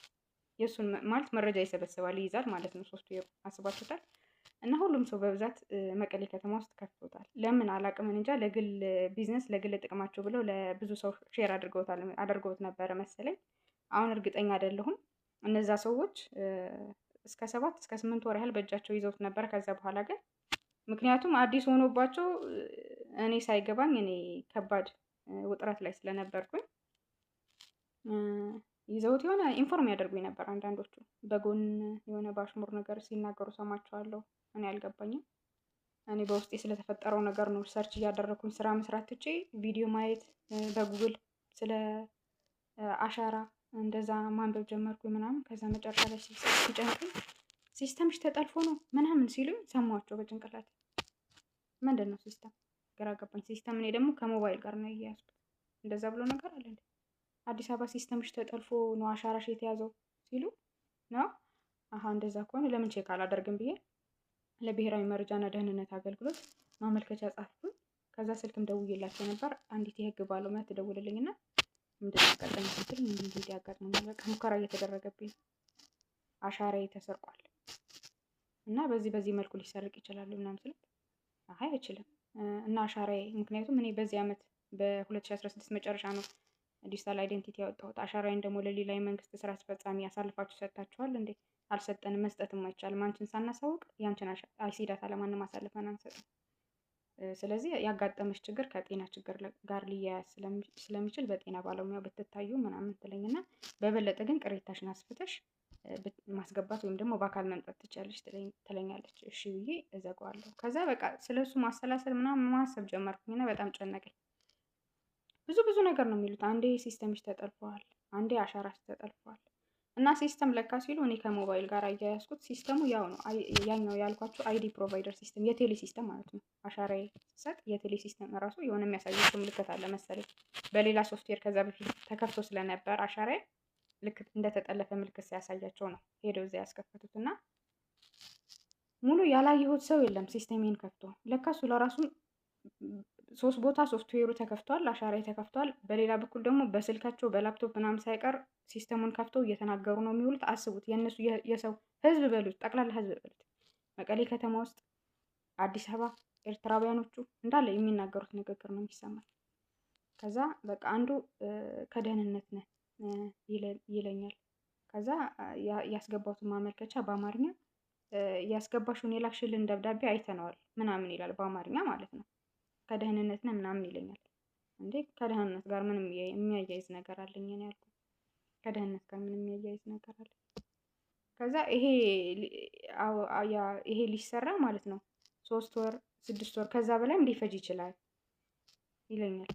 Speaker 1: የእሱን ማለት መረጃ ይሰበስባል፣ ይይዛል ማለት ነው ሶፍትዌሩ። አስባችሁታል? እና ሁሉም ሰው በብዛት መቀሌ ከተማ ውስጥ ከፍቶታል። ለምን አላቅም እንጃ። ለግል ቢዝነስ ለግል ጥቅማቸው ብለው ለብዙ ሰው ሼር አድርገውት ነበረ መሰለኝ። አሁን እርግጠኛ አይደለሁም። እነዛ ሰዎች እስከ 7 እስከ 8 ወር ያህል በእጃቸው ይዘውት ነበር። ከዛ በኋላ ግን ምክንያቱም አዲስ ሆኖባቸው እኔ ሳይገባኝ እኔ ከባድ ውጥረት ላይ ስለነበርኩኝ ይዘውት የሆነ ኢንፎርም ያደርጉኝ ነበር። አንዳንዶቹ በጎን የሆነ ባሽሙር ነገር ሲናገሩ ሰማቸዋለሁ። እኔ አልገባኝም። እኔ በውስጤ ስለተፈጠረው ነገር ነው ሰርች እያደረኩኝ ስራ መስራት ትቼ ቪዲዮ ማየት በጉግል ስለ አሻራ እንደዛ ማንበብ ጀመርኩኝ ምናምን። ከዛ መጨረሻ ላይ ሲጨንቅኝ ሲስተምሽ ተጠልፎ ነው ምናምን ሲሉኝ ሰማኋቸው በጭንቅላት። ምንድን ነው ሲስተም? ግራ ገባኝ። ሲስተም እኔ ደግሞ ከሞባይል ጋር ነው እያያዝኩት። እንደዛ ብሎ ነገር አለ እንዴ? አዲስ አበባ ሲስተምሽ ተጠልፎ ነው አሻራሽ የተያዘው ሲሉ ነው። አሀ እንደዛ ከሆነ ለምን ቼክ አላደርግም ብዬ ለብሔራዊ መረጃና ደህንነት አገልግሎት ማመልከቻ ጻፍኩኝ። ከዛ ስልክም ደውዬላቸው ነበር። አንዲት የህግ ባለሙያ ትደውልልኝና ምንድን ነው ያጋጠመኝ ስትል እንዲህ ያጋጥመኛል፣ በቃ ሙከራ እየተደረገብኝ አሻራዬ ተሰርቋል እና በዚህ መልኩ ሊሰርቅ ይችላል ምናምን ስልክ አይ አይችልም እና አሻራዬ ምክንያቱም እኔ በዚህ ዓመት በ2016 መጨረሻ ነው ዲጂታል አይዴንቲቲ ያወጣሁት። አሻራዬን ደግሞ ለሌላ የመንግስት ስራ አስፈጻሚ ያሳልፋችሁ ሰጥታችኋል እንዴ? አልሰጠንም፣ መስጠትም አይቻልም። አንቺን ሳናሳውቅ ያንቺን አይሲ ዳታ ለማንም አሳልፈን አንሰጥም። ስለዚህ ያጋጠመሽ ችግር ከጤና ችግር ጋር ሊያያዝ ስለሚችል በጤና ባለሙያ ብትታዩ ምናምን ትለኝና በበለጠ ግን ቅሬታሽን አስፍተሽ ማስገባት ወይም ደግሞ በአካል መምጣት ትችላለች ትለኛለች። እሺ ብዬ እዘጋዋለሁ። ከዛ በቃ ስለሱ ማሰላሰል ምናምን ማሰብ ጀመርኩኝና በጣም ጨነቀኝ። ብዙ ነገር ነው የሚሉት። አንዴ ሲስተምሽ ተጠልፈዋል፣ አንዴ አሻራሽ ተጠልፈዋል እና ሲስተም ለካ ሲሉ እኔ ከሞባይል ጋር አያያዝኩት። ሲስተሙ ያው ነው ያኛው ያልኳችሁ አይዲ ፕሮቫይደር ሲስተም የቴሌ ሲስተም ማለት ነው። አሻራዬ ሰጥ የቴሌ ሲስተም ራሱ የሆነ የሚያሳየው ምልክት አለ መሰለኝ በሌላ ሶፍትዌር ከዛ በፊት ተከፍቶ ስለነበር አሻራዬ ልክ እንደተጠለፈ ምልክት ሲያሳያቸው ነው ሄደው እዚያ ያስከፈቱት እና ሙሉ ያላየሁት ሰው የለም ሲስተሜን ከፍቶ። ለካ እሱ ለራሱ 3 ቦታ ሶፍትዌሩ ተከፍቷል፣ አሻራዬ ተከፍቷል። በሌላ በኩል ደግሞ በስልካቸው በላፕቶፕ ምናምን ሳይቀር ሲስተሙን ከፍተው እየተናገሩ ነው የሚውሉት። አስቡት የእነሱ የሰው ህዝብ በሉት ጠቅላላ ህዝብ በሉት መቀሌ ከተማ ውስጥ አዲስ አበባ ኤርትራውያኖቹ እንዳለ የሚናገሩት ንግግር ነው የሚሰማው። ከዛ በቃ አንዱ ከደህንነት ነህ ይለኛል። ከዛ ያስገባሁትን ማመልከቻ በአማርኛ ያስገባሽውን የላክሽልን ደብዳቤ አይተነዋል ምናምን ይላል በአማርኛ ማለት ነው። ከደህንነት ነህ ምናምን ይለኛል። እንዴ ከደህንነት ጋር ምንም የሚያያይዝ ነገር አለኝ እኔ ያልኩት። ከደህንነት ጋር ምንም የሚያያይዝ ነገር አለ? ከዛ ይሄ ሊሰራ ማለት ነው 3 ወር 6 ወር ከዛ በላይም ሊፈጅ ይችላል ይለኛል።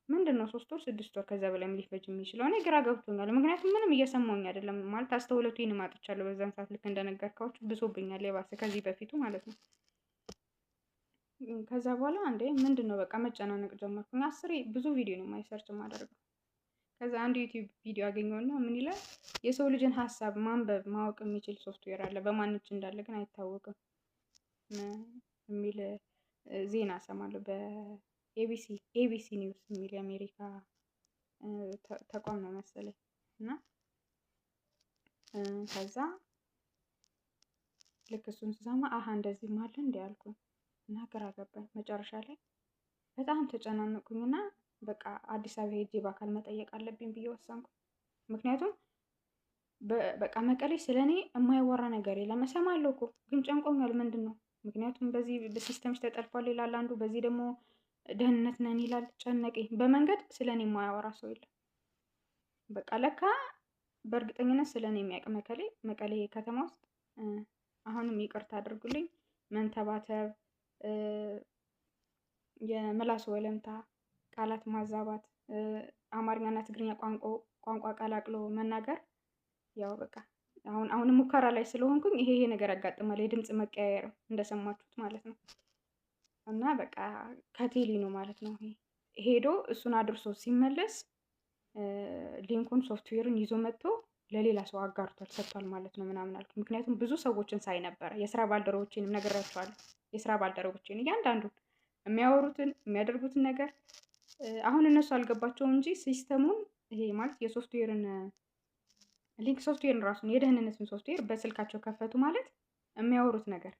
Speaker 1: ምንድን ነው 3 ወር 6 ወር ከዛ በላይም ሊፈጅ የሚችለው? እኔ ግራ ገብቶኛል። ምክንያቱም ምንም እየሰማሁኝ አይደለም ማለት አስተውሎቴን አጥቻለሁ። በዛን ሰዓት ልክ እንደነገርኳችሁ ብሶብኛል፣ የባሰ ከዚህ በፊቱ ማለት ነው። ከዛ በኋላ እንዴ ምንድን ነው በቃ መጨናነቅ ጀመርኩኝ። አስሬ ብዙ ቪዲዮ ነው ሰርች የማደርገው። ከዛ አንድ ዩቲዩብ ቪዲዮ አገኘውና ምን ይላል፣ የሰው ልጅን ሀሳብ ማንበብ ማወቅ የሚችል ሶፍትዌር አለ፣ በማን እጅ እንዳለ ግን አይታወቅም የሚል ዜና እሰማለሁ። በኤቢሲ ኒውስ የሚል የአሜሪካ ተቋም ነው መሰለኝ። እና ከዛ ልክ እሱን ስሰማ አሀ እንደዚህ ማለ እንዲ ያልኩኝ እና ግራ ገባኝ። መጨረሻ ላይ በጣም ተጨናነቁኝና በቃ አዲስ አበባ ሄጄ በአካል መጠየቅ አለብኝ ብዬ ወሰንኩ። ምክንያቱም በቃ መቀሌ ስለኔ የማይወራ ነገር የለም። እሰማለሁ እኮ ግን ጨንቆኛል። ምንድን ነው ምክንያቱም በዚህ በሲስተምሽ ተጠልፏል ይላል አንዱ፣ በዚህ ደግሞ ደህንነት ነን ይላል። ጨነቀኝ። በመንገድ ስለኔ የማያወራ ሰው የለም። በቃ ለካ በእርግጠኝነት ስለኔ የሚያውቅ መቀሌ ከተማ ውስጥ አሁንም ይቅርታ አድርጉልኝ መንተባተብ፣ የምላስ ወለምታ፣ ቃላት ማዛባት፣ አማርኛና ትግርኛ ቋንቋ ቀላቅሎ መናገር፣ ያው በቃ አሁን ሙከራ ላይ ስለሆንኩኝ ይሄ ነገር ያጋጥማል። የድምጽ መቀያየር እንደሰማችሁት ማለት ነው። እና በቃ ከቴሊ ነው ማለት ነው ሄዶ እሱን አድርሶ ሲመለስ ሊንኩን ሶፍትዌርን ይዞ መጥቶ ለሌላ ሰው አጋርቷል፣ ሰጥቷል ማለት ነው ምናምን አልኩ። ምክንያቱም ብዙ ሰዎችን ሳይ ነበረ፣ የስራ ባልደረቦቼንም ነግሬያቸዋለሁ። የስራ ባልደረቦቼን እያንዳንዱን የሚያወሩትን የሚያደርጉትን ነገር አሁን እነሱ አልገባቸውም እንጂ ሲስተሙን ይሄ ማለት የሶፍትዌርን ሊንክ ሶፍትዌርን ራሱን የደህንነትን ሶፍትዌር በስልካቸው ከፈቱ ማለት የሚያወሩት ነገር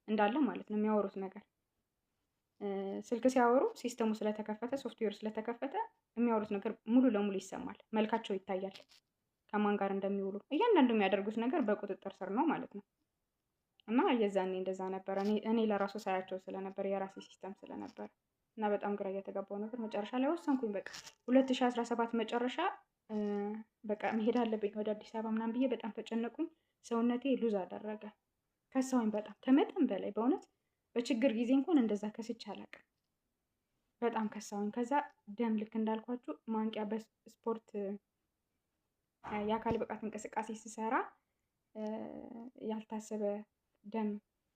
Speaker 1: እንዳለ ማለት ነው። የሚያወሩት ነገር ስልክ ሲያወሩ ሲስተሙ ስለተከፈተ ሶፍትዌሩ ስለተከፈተ የሚያወሩት ነገር ሙሉ ለሙሉ ይሰማል፣ መልካቸው ይታያል፣ ከማን ጋር እንደሚውሉ እያንዳንዱ የሚያደርጉት ነገር በቁጥጥር ስር ነው ማለት ነው። እና የዛኔ እንደዛ ነበር። እኔ ለራሱ ሳያቸው ስለነበር የራሴ ሲስተም ስለነበር እና በጣም ግራ እየተጋባው ነበር። መጨረሻ ላይ ወሰንኩኝ። በቃ 2017 መጨረሻ በቃ መሄድ አለብኝ ወደ አዲስ አበባ ምናምን ብዬ በጣም ተጨነቁኝ። ሰውነቴ ሉዝ አደረገ። ከሳውኝ በጣም ከመጠን በላይ በእውነት በችግር ጊዜ እንኳን እንደዛ ከስቼ አላውቅም። በጣም ከሳውኝ። ከዛ ደም ልክ እንዳልኳችሁ ማንቂያ በስፖርት የአካል ብቃት እንቅስቃሴ ስሰራ ያልታሰበ ደም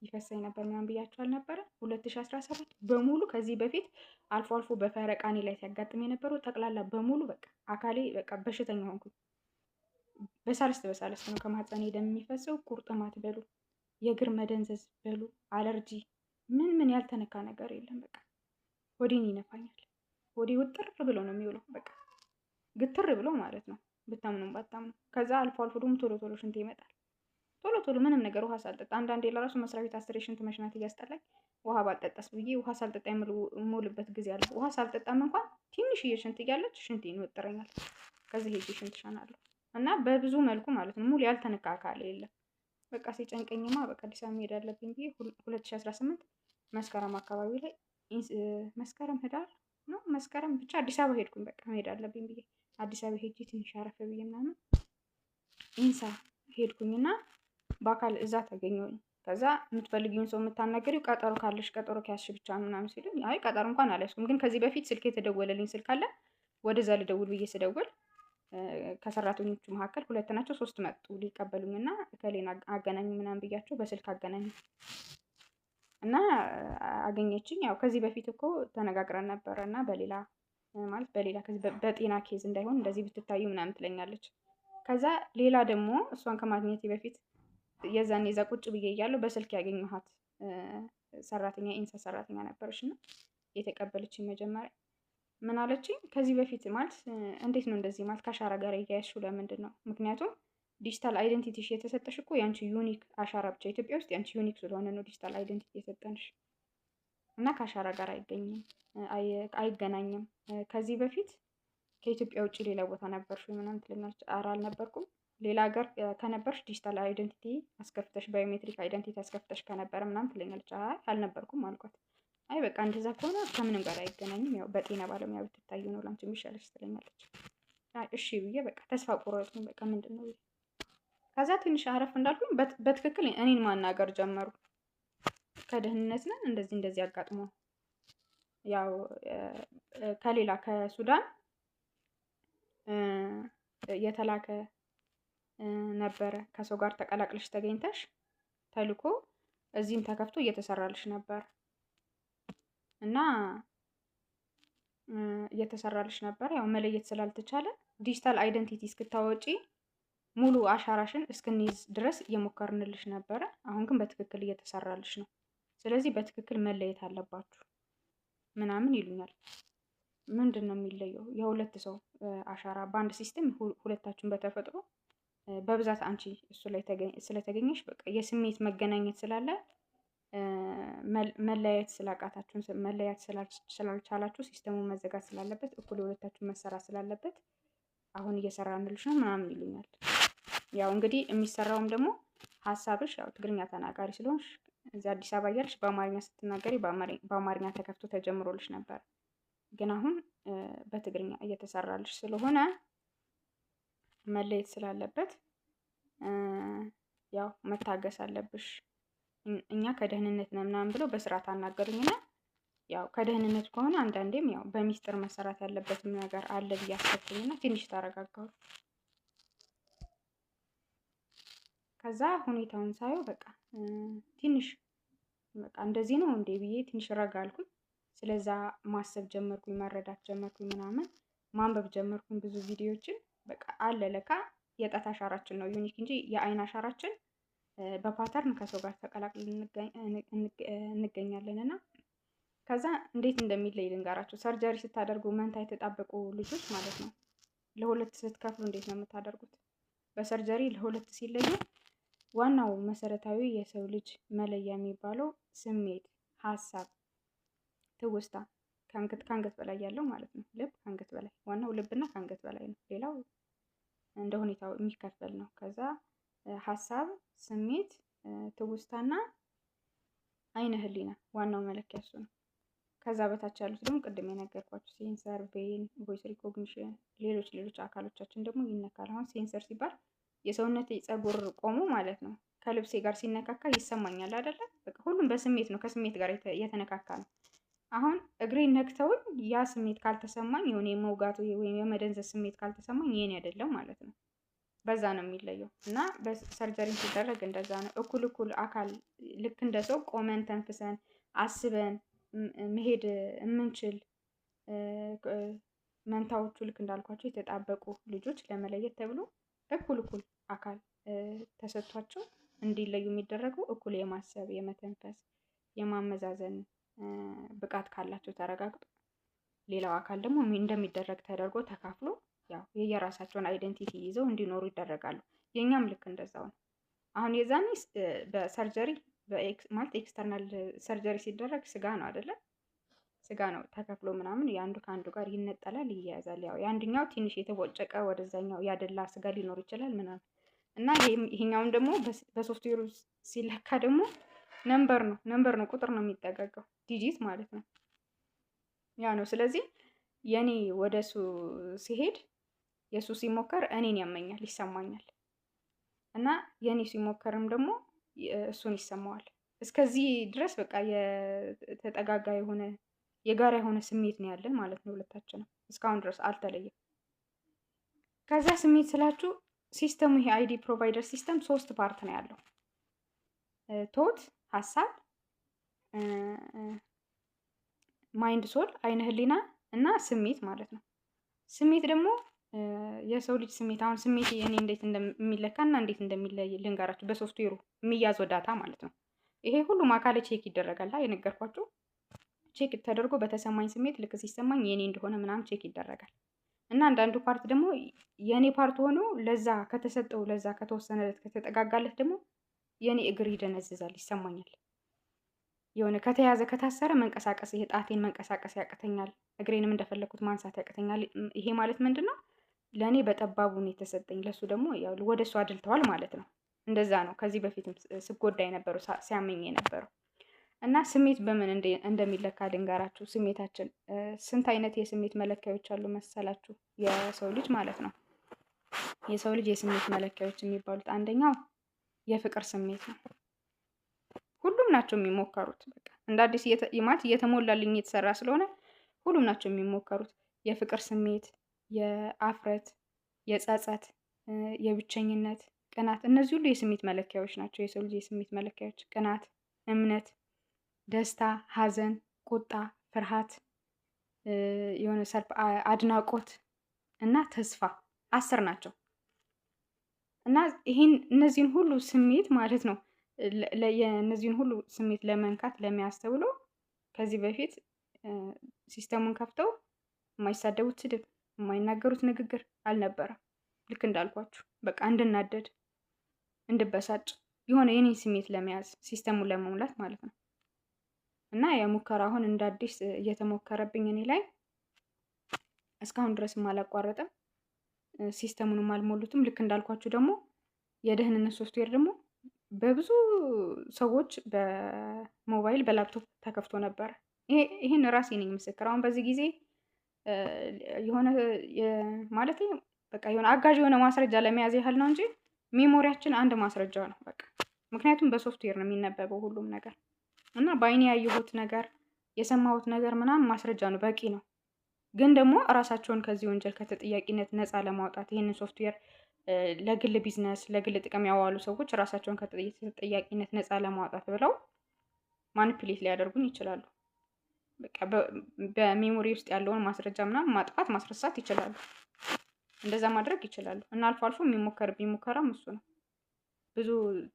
Speaker 1: ይፈሰኝ ነበር ምናምን ብያቸው አልነበረ? 2017 በሙሉ ከዚህ በፊት አልፎ አልፎ በፈረቃኔ ላይ ሲያጋጥም የነበረው ጠቅላላ በሙሉ በቃ አካሌ በቃ በሽተኛ ሆንኩኝ። በሳልስት ነው ከማህፀኔ ደም የሚፈሰው። ቁርጥማት በሉ፣ የእግር መደንዘዝ በሉ፣ አለርጂ፣ ምን ያልተነካ ነገር የለም። በቃ ሆዴን ይነፋኛል። ሆዴ ውጥር ብሎ ነው የሚውለው። በቃ ግትር ብሎ ማለት ነው፣ ብታምኑም ባታምኑ። ከዛ አልፎ አልፎ ደግሞ ቶሎ ሽንት ይመጣል። ቶሎ ምንም ነገር ውሃ ሳልጠጣ አንዳንዴ ለራሱ መስሪያ ቤት 10 ሽንት መሽናት እያስጠላኝ ውሃ ባልጠጣስ ብዬ ውሃ ሳልጠጣ የምውልበት ጊዜ አለ። ውሃ ሳልጠጣም እንኳን ትንሽዬ ሽንት እያለች ሽንቴን ይወጥረኛል። ከዚህ ሄጄ ሽንት ሸናለሁ እና በብዙ መልኩ ማለት ነው ሙሉ ያልተነካ አካል የለም። በቃ ሲጨንቀኝማ በቃ አዲስ አበባ መሄድ አለብኝ ብዬ 2018 መስከረም አካባቢ ላይ መስከረም ብቻ አዲስ አበባ ሄድኩኝ። በቃ መሄድ አለብኝ ብዬ አዲስ አበባ ሄጄ ትንሽ አረፍ ብዬ ምናምን ኢንሳ ሄድኩኝና በአካል እዛ ተገኘሁኝ። ከዛ የምትፈልጊውን ሰው የምታናገሪው ቀጠሮ ካለሽ ቀጠሮ ከያዝሽ ብቻ ምናምን ሲሉኝ፣ አይ ቀጠሮ እንኳን አልያዝኩም፣ ግን ከዚህ በፊት ስልክ የተደወለልኝ ስልክ አለ ወደዛ ልደውል ብዬ ስደውል ከሰራተኞቹ መካከል 2 ናቸው 3 መጡ ሊቀበሉኝና እከሌን አገናኙ ምናምን ብያቸው በስልክ አገናኙ እና አገኘችኝ። ያው ከዚህ በፊት እኮ ተነጋግረን ነበረ እና በሌላ ከዚህ በጤና ኬዝ እንዳይሆን እንደዚህ ብትታዩ ምናምን ትለኛለች። ከዛ ሌላ ደግሞ እሷን ከማግኘቴ በፊት የዛኔ እዛ ቁጭ ብዬ እያለሁ በስልክ ያገኘኋት ሰራተኛ ኢንሳ ሰራተኛ ነበረች እና የተቀበለችኝ መጀመሪያ ምን አለችኝ፣ ከዚህ በፊት ማለት እንዴት ነው እንደዚህ ማለት ከአሻራ ጋር እያያዝሽው ለምንድን ነው? ምክንያቱም ዲጂታል አይደንቲቲሽ የተሰጠሽ እኮ ያንቺ ዩኒክ አሻራ ብቻ ኢትዮጵያ ውስጥ ያንቺ ዩኒክ ስለሆነ ነው ዲጂታል አይደንቲቲ የሰጠንሽ እና ከአሻራ ጋር አይገናኝም። ከዚህ በፊት ከኢትዮጵያ ውጭ ሌላ ቦታ ነበርሽ ወይ ምናምን ትለኛለች። ኧረ አልነበርኩም። ሌላ ሀገር ከነበርሽ ዲጂታል አይደንቲቲ አስከፍተሽ ባዮሜትሪክ አይደንቲቲ አስከፍተሽ ከነበረ ምናምን ትለኛለች። አይ አልነበርኩም አልኳት። አይ በቃ እንደዛ ከሆነ ከምንም ጋር አይገናኝም፣ ያው በጤና ባለሙያ ብትታዩ ነው ላንቺ የሚሻለሽ ትለኛለች። አይ እሺ ብዬ በቃ ተስፋ ቆረጥኩኝ። በቃ ምንድን ነው ከዛ ትንሽ አረፍ እንዳልኩኝ በትክክል እኔን ማናገር ጀመሩ። ከደህንነት ነን እንደዚህ አጋጥሞ ያው ከሌላ ከሱዳን የተላከ ነበረ። ከሰው ጋር ተቀላቅለሽ ተገኝተሽ ተልኮ እዚህም ተከፍቶ እየተሰራልሽ ነበር እና እየተሰራልሽ ነበር። ያው መለየት ስላልተቻለ ዲጂታል አይደንቲቲ እስክታወጪ ሙሉ አሻራሽን እስክንይዝ ድረስ እየሞከርንልሽ ነበረ። አሁን ግን በትክክል እየተሰራልሽ ነው። ስለዚህ በትክክል መለየት አለባችሁ ምናምን ይሉኛል። ምንድን ነው የሚለየው? የሁለት ሰው አሻራ በአንድ ሲስተም ሁለታችሁን በተፈጥሮ በብዛት አንቺ እሱ ላይ ስለተገኘሽ በቃ የስሜት መገናኘት ስላለ መለያየት ስላቃታችሁን መለያየት ስላልቻላችሁ ሲስተሙ መዘጋት ስላለበት እኩል የሁለታችሁን መሰራት ስላለበት አሁን እየሰራንልሽ ነው ምናምን ይሉኛል። ያው እንግዲህ የሚሰራውም ደግሞ ሀሳብሽ ያው ትግርኛ ተናጋሪ ስለሆንሽ እዚህ አዲስ አበባ እያልሽ በአማርኛ ስትናገሪ በአማርኛ ተከፍቶ ተጀምሮልሽ ነበር። ግን አሁን በትግርኛ እየተሰራልሽ ስለሆነ መለየት ስላለበት ያው መታገስ አለብሽ። እኛ ከደህንነት ነው ምናምን ብለው በስርዓት አናገሩኝና ያው ከደህንነት ከሆነ አንዳንዴም ያው በሚስጥር መሰራት ያለበትም ነገር አለ ብዬ አሰብኩኝና ትንሽ ተረጋጋሁ። ከዛ ሁኔታውን ሳየው በቃ ትንሽ በቃ እንደዚህ ነው እንዴ ብዬ ትንሽ ረጋ አልኩኝ። ስለዛ ማሰብ ጀመርኩኝ፣ መረዳት ጀመርኩኝ፣ ምናምን ማንበብ ጀመርኩኝ ብዙ ቪዲዮዎችን። በቃ አለ ለካ የጣት አሻራችን ነው ዩኒክ እንጂ የአይን አሻራችን በፓተርን ከሰው ጋር ተቀላቅለን እንገኛለን። እና ከዛ እንዴት እንደሚለይ ልንገራችሁ። ሰርጀሪ ስታደርጉ መንታ የተጣበቁ ልጆች ማለት ነው ለሁለት ስትከፍሉ እንዴት ነው የምታደርጉት? በሰርጀሪ ለሁለት ሲለዩ ዋናው መሰረታዊ የሰው ልጅ መለያ የሚባለው ስሜት፣ ሀሳብ፣ ትውስታ ከአንገት በላይ ያለው ማለት ነው። ልብ ከአንገት በላይ ዋናው ልብና ከአንገት በላይ ነው። ሌላው እንደ ሁኔታው የሚከፈል ነው። ከዛ ሀሳብ፣ ስሜት፣ ትውስታና አይነ ህሊና ዋናው መለኪያ እሱ ነው። ከዛ በታች ያሉት ደግሞ ቅድም የነገርኳችሁ ሴንሰር፣ ቬን፣ ቮይስ ሪኮግኒሽን፣ ሌሎች አካሎቻችን ደግሞ ይነካል። አሁን ሴንሰር ሲባል የሰውነት ፀጉር ቆሞ ማለት ነው ከልብሴ ጋር ሲነካካ ይሰማኛል አይደለ? በቃ ሁሉም በስሜት ነው፣ ከስሜት ጋር የተነካካ ነው። አሁን እግሬን ነክተውኝ ያ ስሜት ካልተሰማኝ የሆነ የመውጋቱ ወይም የመደንዘዝ ስሜት ካልተሰማኝ የኔ አይደለም ማለት ነው። በዛ ነው የሚለየው። እና በሰርጀሪ ሲደረግ እንደዛ ነው። እኩል አካል ልክ እንደ ሰው ቆመን ተንፍሰን አስበን መሄድ የምንችል መንታዎቹ ልክ እንዳልኳቸው የተጣበቁ ልጆች ለመለየት ተብሎ እኩል አካል ተሰጥቷቸው እንዲለዩ የሚደረገው እኩል የማሰብ፣ የመተንፈስ፣ የማመዛዘን ብቃት ካላቸው ተረጋግጦ ሌላው አካል ደግሞ እንደሚደረግ ተደርጎ ተካፍሎ ያው የየራሳቸውን አይደንቲቲ ይዘው እንዲኖሩ ይደረጋሉ። የኛም ልክ እንደዛው ነው። አሁን የዛኔ በሰርጀሪ ማለት ኤክስተርናል ሰርጀሪ ሲደረግ ስጋ ነው አይደለ? ስጋ ነው ተከፍሎ ምናምን የአንዱ ከአንዱ ጋር ይነጠላል፣ ይያያዛል። ያው የአንደኛው ትንሽ የተቦጨቀ ወደዛኛው ያደላ ስጋ ሊኖር ይችላል ምናምን እና ይሄኛውም ደግሞ በሶፍትዌሩ ሲለካ ደግሞ ነምበር ነው ቁጥር ነው የሚጠጋጋው ዲጂት ማለት ነው። ያ ነው። ስለዚህ የኔ ወደሱ ሲሄድ የሱ ሲሞከር እኔን ያመኛል፣ ይሰማኛል እና የኔ ሲሞከርም ደግሞ እሱን ይሰማዋል። እስከዚህ ድረስ በቃ የተጠጋጋ የሆነ የጋራ የሆነ ስሜት ነው ያለን ማለት ነው። ሁለታችንም እስካሁን ድረስ አልተለየም። ከዛ ስሜት ስላችሁ ሲስተሙ ይሄ አይዲ ፕሮቫይደር ሲስተም 3 ፓርት ነው ያለው። ቶት ሀሳብ፣ ማይንድ ሶል አይነ ህሊና እና ስሜት ማለት ነው። ስሜት ደግሞ የሰው ልጅ ስሜት አሁን ስሜት እኔ እንዴት እንደሚለካና እንዴት እንደሚለይ ልንገራችሁ። በሶፍትዌሩ የሚያዘው ዳታ ማለት ነው። ይሄ ሁሉም አካል ቼክ ይደረጋል። የነገርኳችሁ ቼክ ተደርጎ በተሰማኝ ስሜት ልክ ሲሰማኝ የኔ እንደሆነ ምናምን ቼክ ይደረጋል። እና አንዳንዱ ፓርት ደግሞ የኔ ፓርት ሆኖ ለዛ ከተሰጠው ለዛ ከተወሰነለት ከተጠጋጋለት ደግሞ የኔ እግር ይደነዝዛል፣ ይሰማኛል። የሆነ ከተያዘ ከታሰረ መንቀሳቀስ ይሄ ጣቴን መንቀሳቀስ ያቅተኛል፣ እግሬንም እንደፈለኩት ማንሳት ያቅተኛል። ይሄ ማለት ምንድነው? ለኔ በጠባቡ ነው የተሰጠኝ፣ ለሱ ደግሞ ያው ወደሱ አድልተዋል ማለት ነው። እንደዛ ነው ከዚህ በፊትም ስጎዳ የነበረው ሲያመኝ የነበረው። እና ስሜት በምን እንደሚለካ ልንገራችሁ። ስሜታችን ስንት አይነት የስሜት መለኪያዎች አሉ መሰላችሁ? የሰው ልጅ ማለት ነው። የሰው ልጅ የስሜት መለኪያዎች የሚባሉት አንደኛው የፍቅር ስሜት ነው። ሁሉም ናቸው የሚሞከሩት። በቃ እንደ አዲስ ማለት እየተሞላልኝ የተሰራ ስለሆነ ሁሉም ናቸው የሚሞከሩት። የፍቅር ስሜት፣ የአፍረት፣ የጸጸት፣ የብቸኝነት፣ ቅናት፣ እነዚህ ሁሉ የስሜት መለኪያዎች ናቸው። የሰው ልጅ የስሜት መለኪያዎች ቅናት፣ እምነት፣ ደስታ፣ ሐዘን፣ ቁጣ፣ ፍርሃት፣ የሆነ ሰልፍ፣ አድናቆት እና ተስፋ 10 ናቸው። እና እነዚህን ሁሉ ስሜት ማለት ነው እነዚህን ሁሉ ስሜት ለመንካት ለሚያስተውሎ ከዚህ በፊት ሲስተሙን ከፍተው የማይሳደቡት ስድብ፣ የማይናገሩት ንግግር አልነበረም። ልክ እንዳልኳችሁ በቃ እንድናደድ፣ እንድበሳጭ የሆነ የኔ ስሜት ለመያዝ ሲስተሙን ለመሙላት ማለት ነው። እና የሙከራ አሁን እንደ አዲስ እየተሞከረብኝ እኔ ላይ እስካሁን ድረስም አላቋረጠም። ሲስተሙንም አልሞሉትም። ልክ እንዳልኳችሁ ደግሞ የደህንነት ሶፍትዌር ደግሞ በብዙ ሰዎች በሞባይል በላፕቶፕ ተከፍቶ ነበር። ይሄን ራሴ ነኝ ምስክር። አሁን በዚህ ጊዜ የሆነ ማለት በቃ የሆነ አጋዥ የሆነ ማስረጃ ለመያዝ ያህል ነው እንጂ ሜሞሪያችን አንድ ማስረጃ ነው በቃ። ምክንያቱም በሶፍትዌር ነው የሚነበበው ሁሉም ነገር እና በአይኔ ያየሁት ነገር የሰማሁት ነገር ምናምን ማስረጃ ነው፣ በቂ ነው። ግን ደግሞ እራሳቸውን ከዚህ ወንጀል ከተጠያቂነት ነፃ ለማውጣት ይህንን ሶፍትዌር ለግል ቢዝነስ ለግል ጥቅም ያዋሉ ሰዎች ራሳቸውን ከተጠያቂነት ነፃ ለማውጣት ብለው ማኒፕሌት ሊያደርጉን ይችላሉ። በቃ በሜሞሪ ውስጥ ያለውን ማስረጃ ምናምን ማጥፋት ማስረሳት ይችላሉ። እንደዛ ማድረግ ይችላሉ። እና አልፎ አልፎ የሚሞከርብኝ ሙከራም እሱ ነው። ብዙ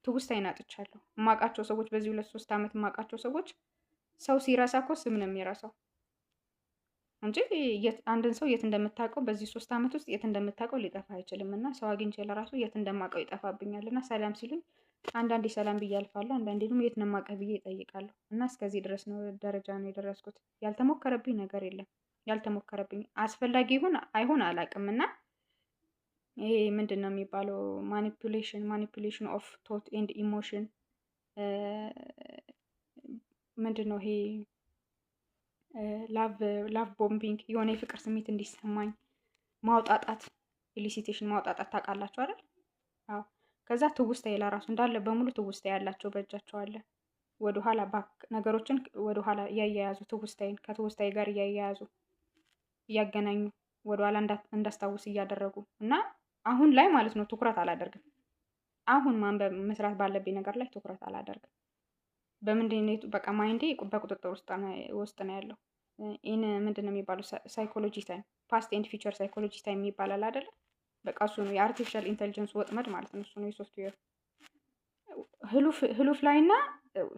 Speaker 1: ትውስታዬን አጥቻለሁ። የማውቃቸው ሰዎች በዚህ 2-3 ዓመት የማውቃቸው ሰዎች ሰው ሲረሳ እኮ ስም ነው የሚረሳው እንጂ አንድን ሰው የት እንደምታውቀው በዚህ 3 ዓመት ውስጥ የት እንደምታውቀው ሊጠፋ አይችልም። እና ሰው አግኝቼ ለራሱ የት እንደማውቀው ይጠፋብኛል። እና ሰላም ሲሉኝ አንዳንዴ ሰላም ብዬ አልፋለሁ፣ አንዳንዴ ደግሞ የት ነው የማውቀው ብዬ እጠይቃለሁ። እና እስከዚህ ድረስ ነው ደረጃ ነው የደረስኩት። ያልተሞከረብኝ ነገር የለም። ያልተሞከረብኝ አስፈላጊ ይሁን አይሁን አላውቅም። እና ይሄ ምንድን ነው የሚባለው ማኒፑሌሽን ኦፍ ቶት ኤንድ ኢሞሽን ምንድን ነው ይሄ ላቭ ቦምቢንግ የሆነ የፍቅር ስሜት እንዲሰማኝ ማውጣጣት፣ ኢሊሲቴሽን ማውጣጣት ታውቃላችሁ አይደል? አዎ። ከዛ ትውስታዬ ለራሱ እንዳለ በሙሉ ትውስታ ያላቸው በእጃቸው አለ። ወደኋላ ነገሮችን ወደኋላ እያያያዙ ትውስታዬን ከትውስታዬ ጋር እያያያዙ እያገናኙ ወደኋላ እንዳስታውስ እያደረጉ እና አሁን ላይ ማለት ነው ትኩረት አላደርግም። አሁን ማንበብ መስራት ባለብኝ ነገር ላይ ትኩረት አላደርግም። በምንድን ነው በቃ ማይንዴ በቁጥጥር ውስጥ ነው ያለው። ይህን ምንድን ነው የሚባለው ሳይኮሎጂ ታይም ፓስት ኤንድ ፊቸር ሳይኮሎጂ ታይም ይባላል አይደለ? በቃ እሱ ነው የአርቲፊሻል ኢንተሊጀንስ ወጥመድ ማለት ነው። እሱ ነው የሶፍትዌር ህሉፍ ላይ እና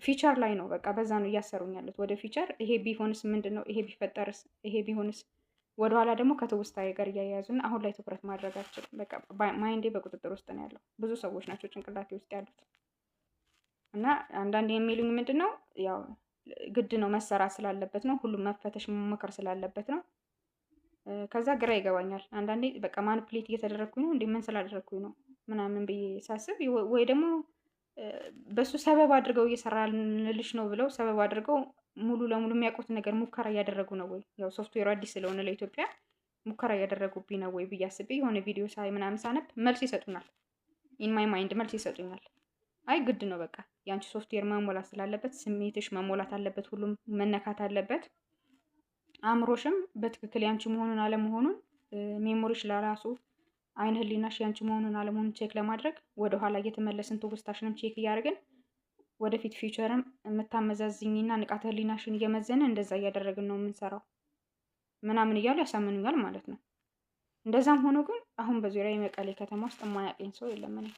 Speaker 1: ፊቸር ላይ ነው። በቃ በዛ ነው እያሰሩኝ ያሉት። ወደ ፊቸር ይሄ ቢሆንስ ምንድን ነው፣ ይሄ ቢፈጠርስ፣ ይሄ ቢሆንስ፣ ወደኋላ ደግሞ ከትውስታዬ ጋር እያያዙና አሁን ላይ ትኩረት ማድረግ አልችልም። በቃ ማይንዴ በቁጥጥር ውስጥ ነው ያለው። ብዙ ሰዎች ናቸው ጭንቅላቴ ውስጥ ያሉት እና አንዳንድ የሚሉኝ ምንድን ነው ያው ግድ ነው መሰራት ስላለበት ነው፣ ሁሉም መፈተሽ መሞከር ስላለበት ነው። ከዛ ግራ ይገባኛል አንዳንዴ። በቃ ማኒፕሌት እየተደረግኩኝ ነው እንዴ ምን ስላደረግኩኝ ነው ምናምን ብዬ ሳስብ፣ ወይ ደግሞ በሱ ሰበብ አድርገው እየሰራልሽ ነው ብለው ሰበብ አድርገው ሙሉ ለሙሉ የሚያውቁት ነገር ሙከራ እያደረጉ ነው ወይ፣ ያው ሶፍትዌሩ አዲስ ስለሆነ ለኢትዮጵያ ሙከራ እያደረጉብኝ ነው ወይ ብዬ አስቤ የሆነ ቪዲዮ ሳይ ምናምን ሳነብ መልስ ይሰጡናል። ኢን ማይ ማይንድ መልስ ይሰጡኛል። አይ ግድ ነው በቃ የአንቺ ሶፍትዌር መሞላት ስላለበት፣ ስሜትሽ መሞላት አለበት፣ ሁሉም መነካት አለበት። አእምሮሽም በትክክል ያንቺ መሆኑን አለመሆኑን ሜሞሪሽ ለራሱ አይን ህሊናሽ ያንቺ መሆኑን አለመሆኑን ቼክ ለማድረግ ወደ ኋላ እየተመለስን ትውስታሽንም ቼክ እያደረግን ወደፊት ፊውቸርም የምታመዛዝኝና ንቃተ ህሊናሽን እየመዘነ እንደዛ እያደረግን ነው የምንሰራው ምናምን እያሉ ያሳምኑኛል ማለት ነው። እንደዛም ሆኖ ግን አሁን በዙሪያ የመቀሌ ከተማ ውስጥ የማያውቀኝ ሰው የለም። እኔ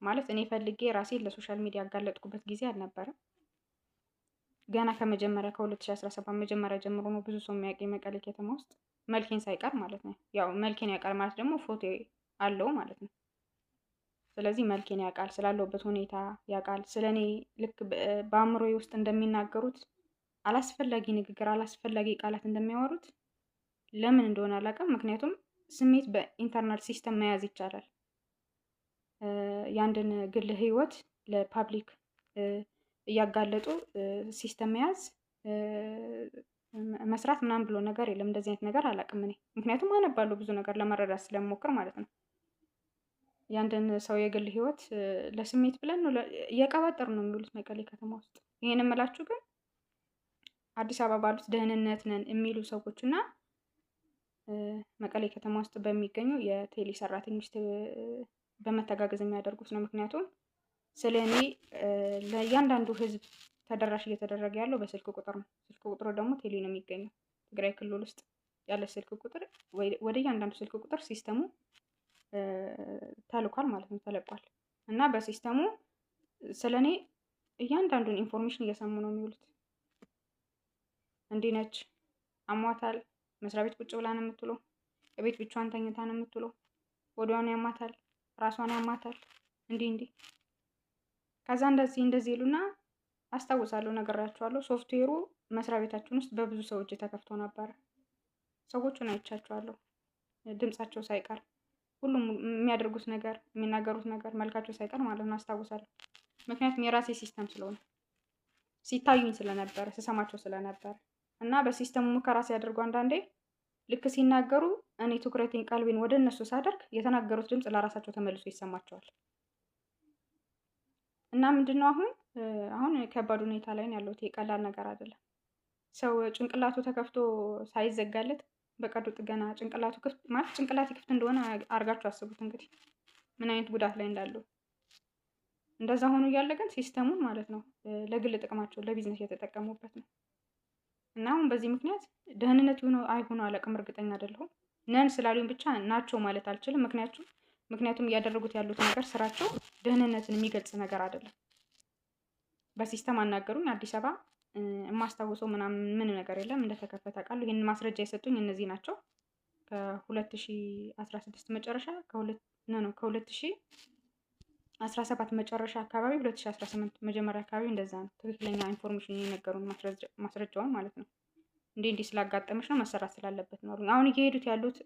Speaker 1: ማለት እኔ ፈልጌ ራሴን ለሶሻል ሚዲያ ያጋለጥኩበት ጊዜ አልነበረም። ገና ከመጀመሪያ ከ2017 መጀመሪያ ጀምሮ ነው ብዙ ሰው የሚያውቀኝ መቀሌ ከተማ ውስጥ መልኬን ሳይቀር ማለት ነው። ያው መልኬን ያውቃል ማለት ደግሞ ፎቶ አለው ማለት ነው። ስለዚህ መልኬን ያውቃል፣ ስላለሁበት ሁኔታ ያውቃል። ስለኔ ልክ በአእምሮዬ ውስጥ እንደሚናገሩት አላስፈላጊ ንግግር፣ አላስፈላጊ ቃላት እንደሚያወሩት ለምን እንደሆነ አላውቅም። ምክንያቱም ስሜት በኢንተርናል ሲስተም መያዝ ይቻላል። የአንድን ግል ህይወት ለፓብሊክ እያጋለጡ ሲስተም መያዝ መስራት ምናምን ብሎ ነገር የለም። እንደዚህ አይነት ነገር አላውቅም እኔ። ምክንያቱም አነባለሁ ብዙ ነገር ለመረዳት ስለምሞክር ማለት ነው። ያንድን ሰው የግል ህይወት ለስሜት ብለን ነው እየቀባጠሩ ነው የሚውሉት መቀሌ ከተማ ውስጥ። ይሄን እምላችሁ ግን አዲስ አበባ ባሉት ደህንነት ነን የሚሉ ሰዎች እና መቀሌ ከተማ ውስጥ በሚገኙ የቴሌ ሰራተኞች በመተጋገዝ የሚያደርጉት ነው። ምክንያቱም ስለ እኔ ለእያንዳንዱ ህዝብ ተደራሽ እየተደረገ ያለው በስልክ ቁጥር ነው። ስልክ ቁጥሩ ደግሞ ቴሌ ነው የሚገኘው። ትግራይ ክልል ውስጥ ያለ ስልክ ቁጥር ወደ እያንዳንዱ ስልክ ቁጥር ሲስተሙ ተልኳል ማለት ነው፣ ተለቋል። እና በሲስተሙ ስለ እኔ እያንዳንዱን ኢንፎርሜሽን እየሰሙ ነው የሚውሉት። እንዲህ ነች፣ አሟታል፣ መስሪያ ቤት ቁጭ ብላ ነው የምትውለው፣ ቤት ብቻዋን ተኝታ ነው የምትውለው፣ ወዲያውኑ ያማታል፣ ራሷን ያማታል፣ እንዲህ ከዛ እንደዚህ ይሉና አስታውሳለሁ፣ ነግራችኋለሁ። ሶፍትዌሩ መስሪያ ቤታችን ውስጥ በብዙ ሰው እጅ ተከፍቶ ነበረ። ሰዎቹን አይቻቸዋለሁ፣ ድምጻቸው ሳይቀር ሁሉም የሚያደርጉት ነገር የሚናገሩት ነገር መልካቸው ሳይቀር ማለት ነው አስታውሳለሁ። ምክንያቱም የራሴ ሲስተም ስለሆነ ሲታዩኝ ስለነበረ ስሰማቸው ስለነበረ እና በሲስተሙ ሙከራ ሲያደርጉ አንዳንዴ ልክ ሲናገሩ እኔ ትኩረቴን ቀልቤን ወደ እነሱ ሳደርግ የተናገሩት ድምጽ ለራሳቸው ተመልሶ ይሰማቸዋል። እና ምንድነው አሁን ከባድ ሁኔታ ላይ ነው ያለሁት። ቀላል ነገር አይደለም። ሰው ጭንቅላቱ ተከፍቶ ሳይዘጋለት በቀዶ ጥገና ጭንቅላቱ ክፍት ማለት ጭንቅላቴ ክፍት እንደሆነ አርጋችሁ አስቡት እንግዲህ ምን አይነት ጉዳት ላይ እንዳለው። እንደዛ ሆኖ እያለ ግን ሲስተሙን ማለት ነው ለግል ጥቅማቸው ለቢዝነስ የተጠቀሙበት ነው። እና አሁን በዚህ ምክንያት ደህንነት ይሁን አይሁን አላውቅም፣ እርግጠኛ አይደለሁም። ነን ስላሉኝ ብቻ ናቸው ማለት አልችልም። ምክንያቱም እያደረጉት ያሉት ነገር ስራቸው ደህንነትን የሚገልጽ ነገር አይደለም። በሲስተም አናገሩኝ። አዲስ አበባ የማስታውሰው ምን ነገር የለም፣ እንደተከፈተ አውቃለሁ። ይሄን ማስረጃ የሰጡኝ እነዚህ ናቸው። ከ2016 መጨረሻ ከ2017 መጨረሻ አካባቢ 2018 መጀመሪያ አካባቢ እንደዛ ነው። ትክክለኛ ኢንፎርሜሽን የነገሩን ማስረጃውን ማለት ነው። እንዲህ ስላጋጠመሽ ነው መሰራት ስላለበት ነው አሉኝ። አሁን እየሄዱት ያሉት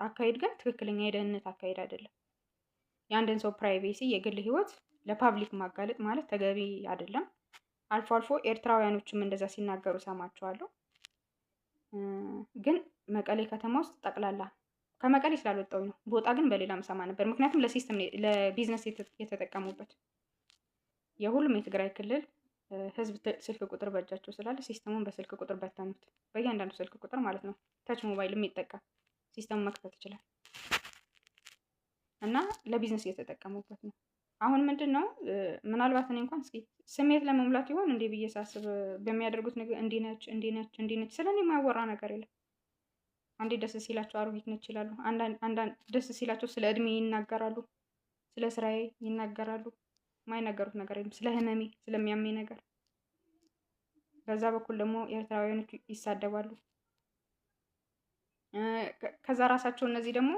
Speaker 1: አካሄድ ግን ትክክለኛ የደህንነት አካሄድ አይደለም። የአንድን ሰው ፕራይቬሲ የግል ህይወት ለፓብሊክ ማጋለጥ ማለት ተገቢ አይደለም። አልፎ አልፎ ኤርትራውያኖችም እንደዛ ሲናገሩ ሰማቸዋለሁ። ግን መቀሌ ከተማ ውስጥ ጠቅላላ ከመቀሌ ስላልወጣሁኝ ነው። ቦታ ግን በሌላም ሰማ ነበር። ምክንያቱም ለቢዝነስ የተጠቀሙበት የሁሉም የትግራይ ክልል ህዝብ ስልክ ቁጥር በእጃቸው ስላለ ሲስተሙን በስልክ ቁጥር በተኑት። በእያንዳንዱ ስልክ ቁጥር ማለት ነው። ተች ሞባይል የሚጠቀም ሲስተሙ መክፈት ይችላል እና ለቢዝነስ እየተጠቀሙበት ነው። አሁን ምንድነው ምናልባት እኔ እንኳን እስኪ ስሜት ለመሙላት ይሆን እንዴ ብዬ ሳስብ በሚያደርጉት ነገር እንዲህ ነች ስለኔ የማያወራ ነገር የለም። አንዴ ደስ ሲላቸው አሮጊት ነች ይላሉ። አንዳንድ ደስ ሲላቸው ስለ እድሜ ይናገራሉ፣ ስለ ስራዬ ይናገራሉ። የማይናገሩት ነገር የለም፣ ስለ ህመሜ ስለሚያመኝ ነገር። በዛ በኩል ደግሞ ኤርትራውያኖች ይሳደባሉ። ከዛ ራሳቸው እነዚህ ደግሞ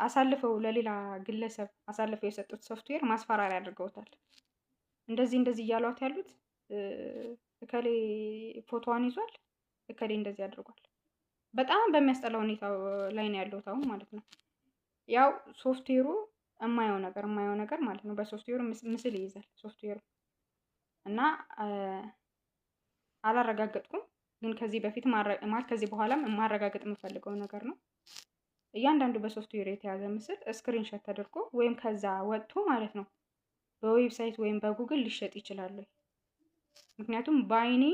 Speaker 1: አሳልፈው ለሌላ ግለሰብ አሳልፈው የሰጡት ሶፍትዌር ማስፈራሪያ አድርገውታል። እንደዚህ እያሏት ያሉት እከሌ ፎቶዋን ይዟል፣ እከሌ እንደዚህ አድርጓል። በጣም በሚያስጠላ ሁኔታ ላይ ነው ያለሁት አሁን ማለት ነው። ያው ሶፍትዌሩ የማየው ነገር ማለት ነው። በሶፍትዌሩ ምስል ይይዛል ሶፍትዌሩ እና አላረጋገጥኩም፣ ግን ከዚህ በፊት ማለት ከዚህ በኋላም ማረጋገጥ የምፈልገው ነገር ነው። እያንዳንዱ በሶፍትዌር የተያዘ ምስል ስክሪንሾት ተደርጎ ወይም ከዛ ወጥቶ ማለት ነው በዌብሳይት ወይም በጉግል ሊሸጥ ይችላል። ምክንያቱም በአይኔ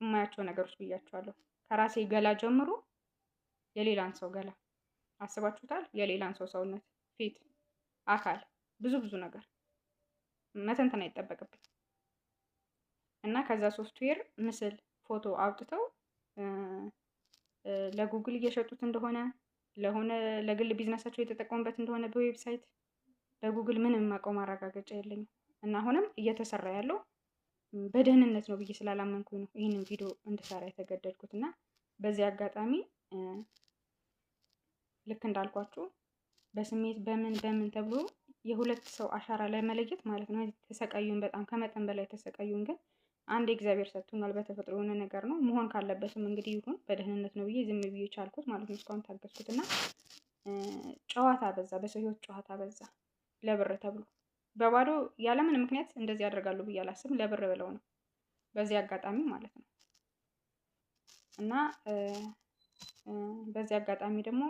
Speaker 1: የማያቸው ነገሮች ብያቸዋለሁ። ከራሴ ገላ ጀምሮ የሌላን ሰው ገላ አስባችሁታል? የሌላን ሰው ሰውነት፣ ፊት፣ አካል ብዙ ነገር መተንተን አይጠበቅብኝ እና ከዛ ሶፍትዌር ምስል ፎቶ አውጥተው ለጉግል እየሸጡት እንደሆነ ለግል ቢዝነሳቸው የተጠቀሙበት እንደሆነ በዌብሳይት ለጉግል ምንም የማውቀው ማረጋገጫ የለኝም። እና አሁንም እየተሰራ ያለው በደህንነት ነው ብዬ ስላላመንኩኝ ነው ይህንን ቪዲዮ እንድሰራ የተገደድኩት። እና በዚህ አጋጣሚ ልክ እንዳልኳችሁ በስሜት በምን ተብሎ የሁለት ሰው አሻራ ላይ መለየት ማለት ነው ተሰቃዩን፣ በጣም ከመጠን በላይ ተሰቃዩን። ግን አንድ እግዚአብሔር ሰጥቶናል፣ በተፈጥሮ የሆነ ነገር ነው። መሆን ካለበትም እንግዲህ ይሁን በደህንነት ነው ብዬ ዝም ብዬ ቻልኩት ማለት ነው። እስካሁን ታገስኩት እና ጨዋታ በዛ፣ በሰው ህይወት ጨዋታ በዛ። ለብር ተብሎ በባዶ ያለምን ምክንያት እንደዚህ ያደርጋሉ ብዬ አላስብም። ለብር ብለው ነው በዚህ አጋጣሚ ማለት ነው። እና በዚህ አጋጣሚ ደግሞ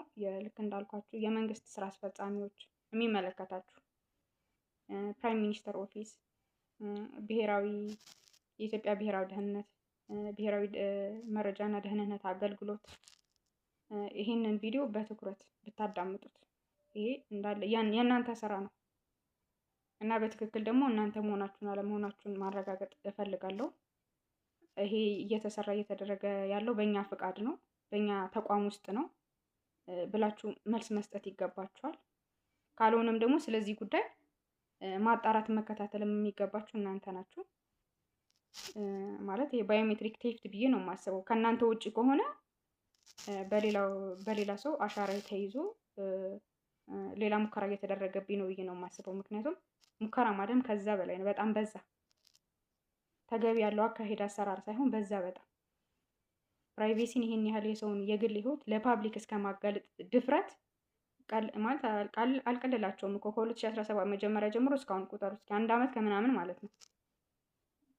Speaker 1: ልክ እንዳልኳችሁ የመንግስት ስራ አስፈጻሚዎች የሚመለከታችሁ ፕራይም ሚኒስተር ኦፊስ፣ ብሔራዊ የኢትዮጵያ ብሔራዊ ደህንነት፣ ብሔራዊ መረጃና ደህንነት አገልግሎት ይሄንን ቪዲዮ በትኩረት ብታዳምጡት። ይሄ እንዳለ የእናንተ ስራ ነው እና በትክክል ደግሞ እናንተ መሆናችሁን አለመሆናችሁን ማረጋገጥ እፈልጋለሁ። ይሄ እየተደረገ ያለው በእኛ ፍቃድ ነው፣ በእኛ ተቋም ውስጥ ነው ብላችሁ መልስ መስጠት ይገባችኋል። ካልሆነም ደግሞ ስለዚህ ጉዳይ ማጣራት መከታተልም የሚገባችሁ እናንተ ናችሁ። ማለት የባዮሜትሪክ ቴፍት ብዬ ነው የማስበው። ከእናንተ ውጭ ከሆነ በሌላ ሰው አሻራ ተይዞ ሌላ ሙከራ እየተደረገብኝ ነው ብዬ ነው የማስበው። ምክንያቱም ሙከራ ማለትም ከዛ በላይ ነው፣ በጣም በዛ። ተገቢ ያለው አካሄድ አሰራር ሳይሆን በዛ በጣም ፕራይቬሲን ይሄን ያህል የሰውን የግል ህይወት ለፓብሊክ እስከማጋለጥ ድፍረት ማለት አልቀልላቸውም እኮ ከ2017 መጀመሪያ ጀምሮ እስካሁን ቁጥር እስኪ 1 ዓመት ከምናምን ማለት ነው።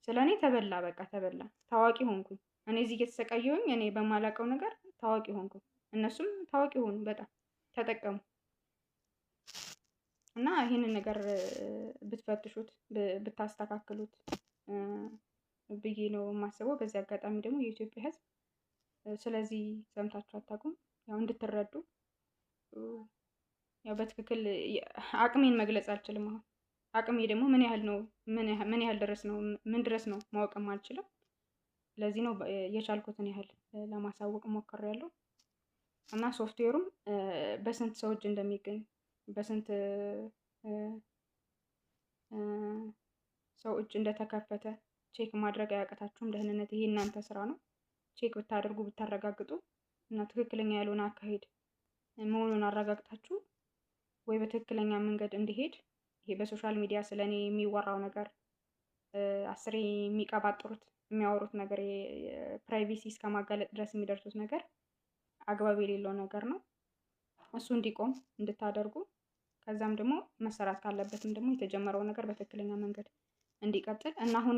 Speaker 1: ስለኔ ተበላ፣ በቃ ተበላ። ታዋቂ ሆንኩኝ እኔ እዚህ እየተሰቃየሁኝ፣ እኔ በማላውቀው ነገር ታዋቂ ሆንኩኝ። እነሱም ታዋቂ ሆኑ፣ በጣም ተጠቀሙ። እና ይህንን ነገር ብትፈትሹት ብታስተካክሉት ብዬ ነው የማስበው። በዚህ አጋጣሚ ደግሞ የኢትዮጵያ ህዝብ ስለዚህ ሰምታችሁ አታውቁም፣ ያው እንድትረዱ ያው በትክክል አቅሜን መግለጽ አልችልም። አሁን አቅሜ ደግሞ ምን ያህል ነው ምን ድረስ ነው ማወቅም አልችልም። ለዚህ ነው የቻልኩትን ያህል ለማሳወቅ ሞክሬያለሁ። እና ሶፍትዌሩም በስንት ሰው እጅ እንደሚገኝ በስንት ሰው እጅ እንደተከፈተ ቼክ ማድረግ አያቅታችሁም። ደህንነት ይሄ እናንተ ስራ ነው። ቼክ ብታደርጉ ብታረጋግጡ እና ትክክለኛ ያልሆነ አካሄድ መሆኑን አረጋግጣችሁ ወይ በትክክለኛ መንገድ እንዲሄድ ይሄ በሶሻል ሚዲያ ስለኔ የሚወራው ነገር አስሬ የሚቀባጥሩት የሚያወሩት ነገር ፕራይቬሲ እስከማጋለጥ ድረስ የሚደርሱት ነገር አግባብ የሌለው ነገር ነው። እሱ እንዲቆም እንድታደርጉ፣ ከዛም ደግሞ መሰራት ካለበትም ደግሞ የተጀመረው ነገር በትክክለኛ መንገድ እንዲቀጥል እና አሁን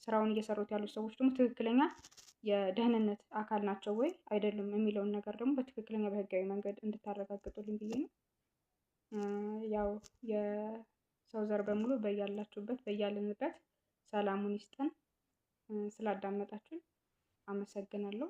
Speaker 1: ስራውን እየሰሩት ያሉት ሰዎች ደግሞ ትክክለኛ የደህንነት አካል ናቸው ወይ አይደሉም የሚለውን ነገር ደግሞ በትክክለኛ በህጋዊ መንገድ እንድታረጋግጡልኝ ብዬ ነው። ያው የሰው ዘር በሙሉ በያላችሁበት በያለንበት ሰላሙን ይስጠን። ስላዳመጣችሁን አመሰግናለሁ።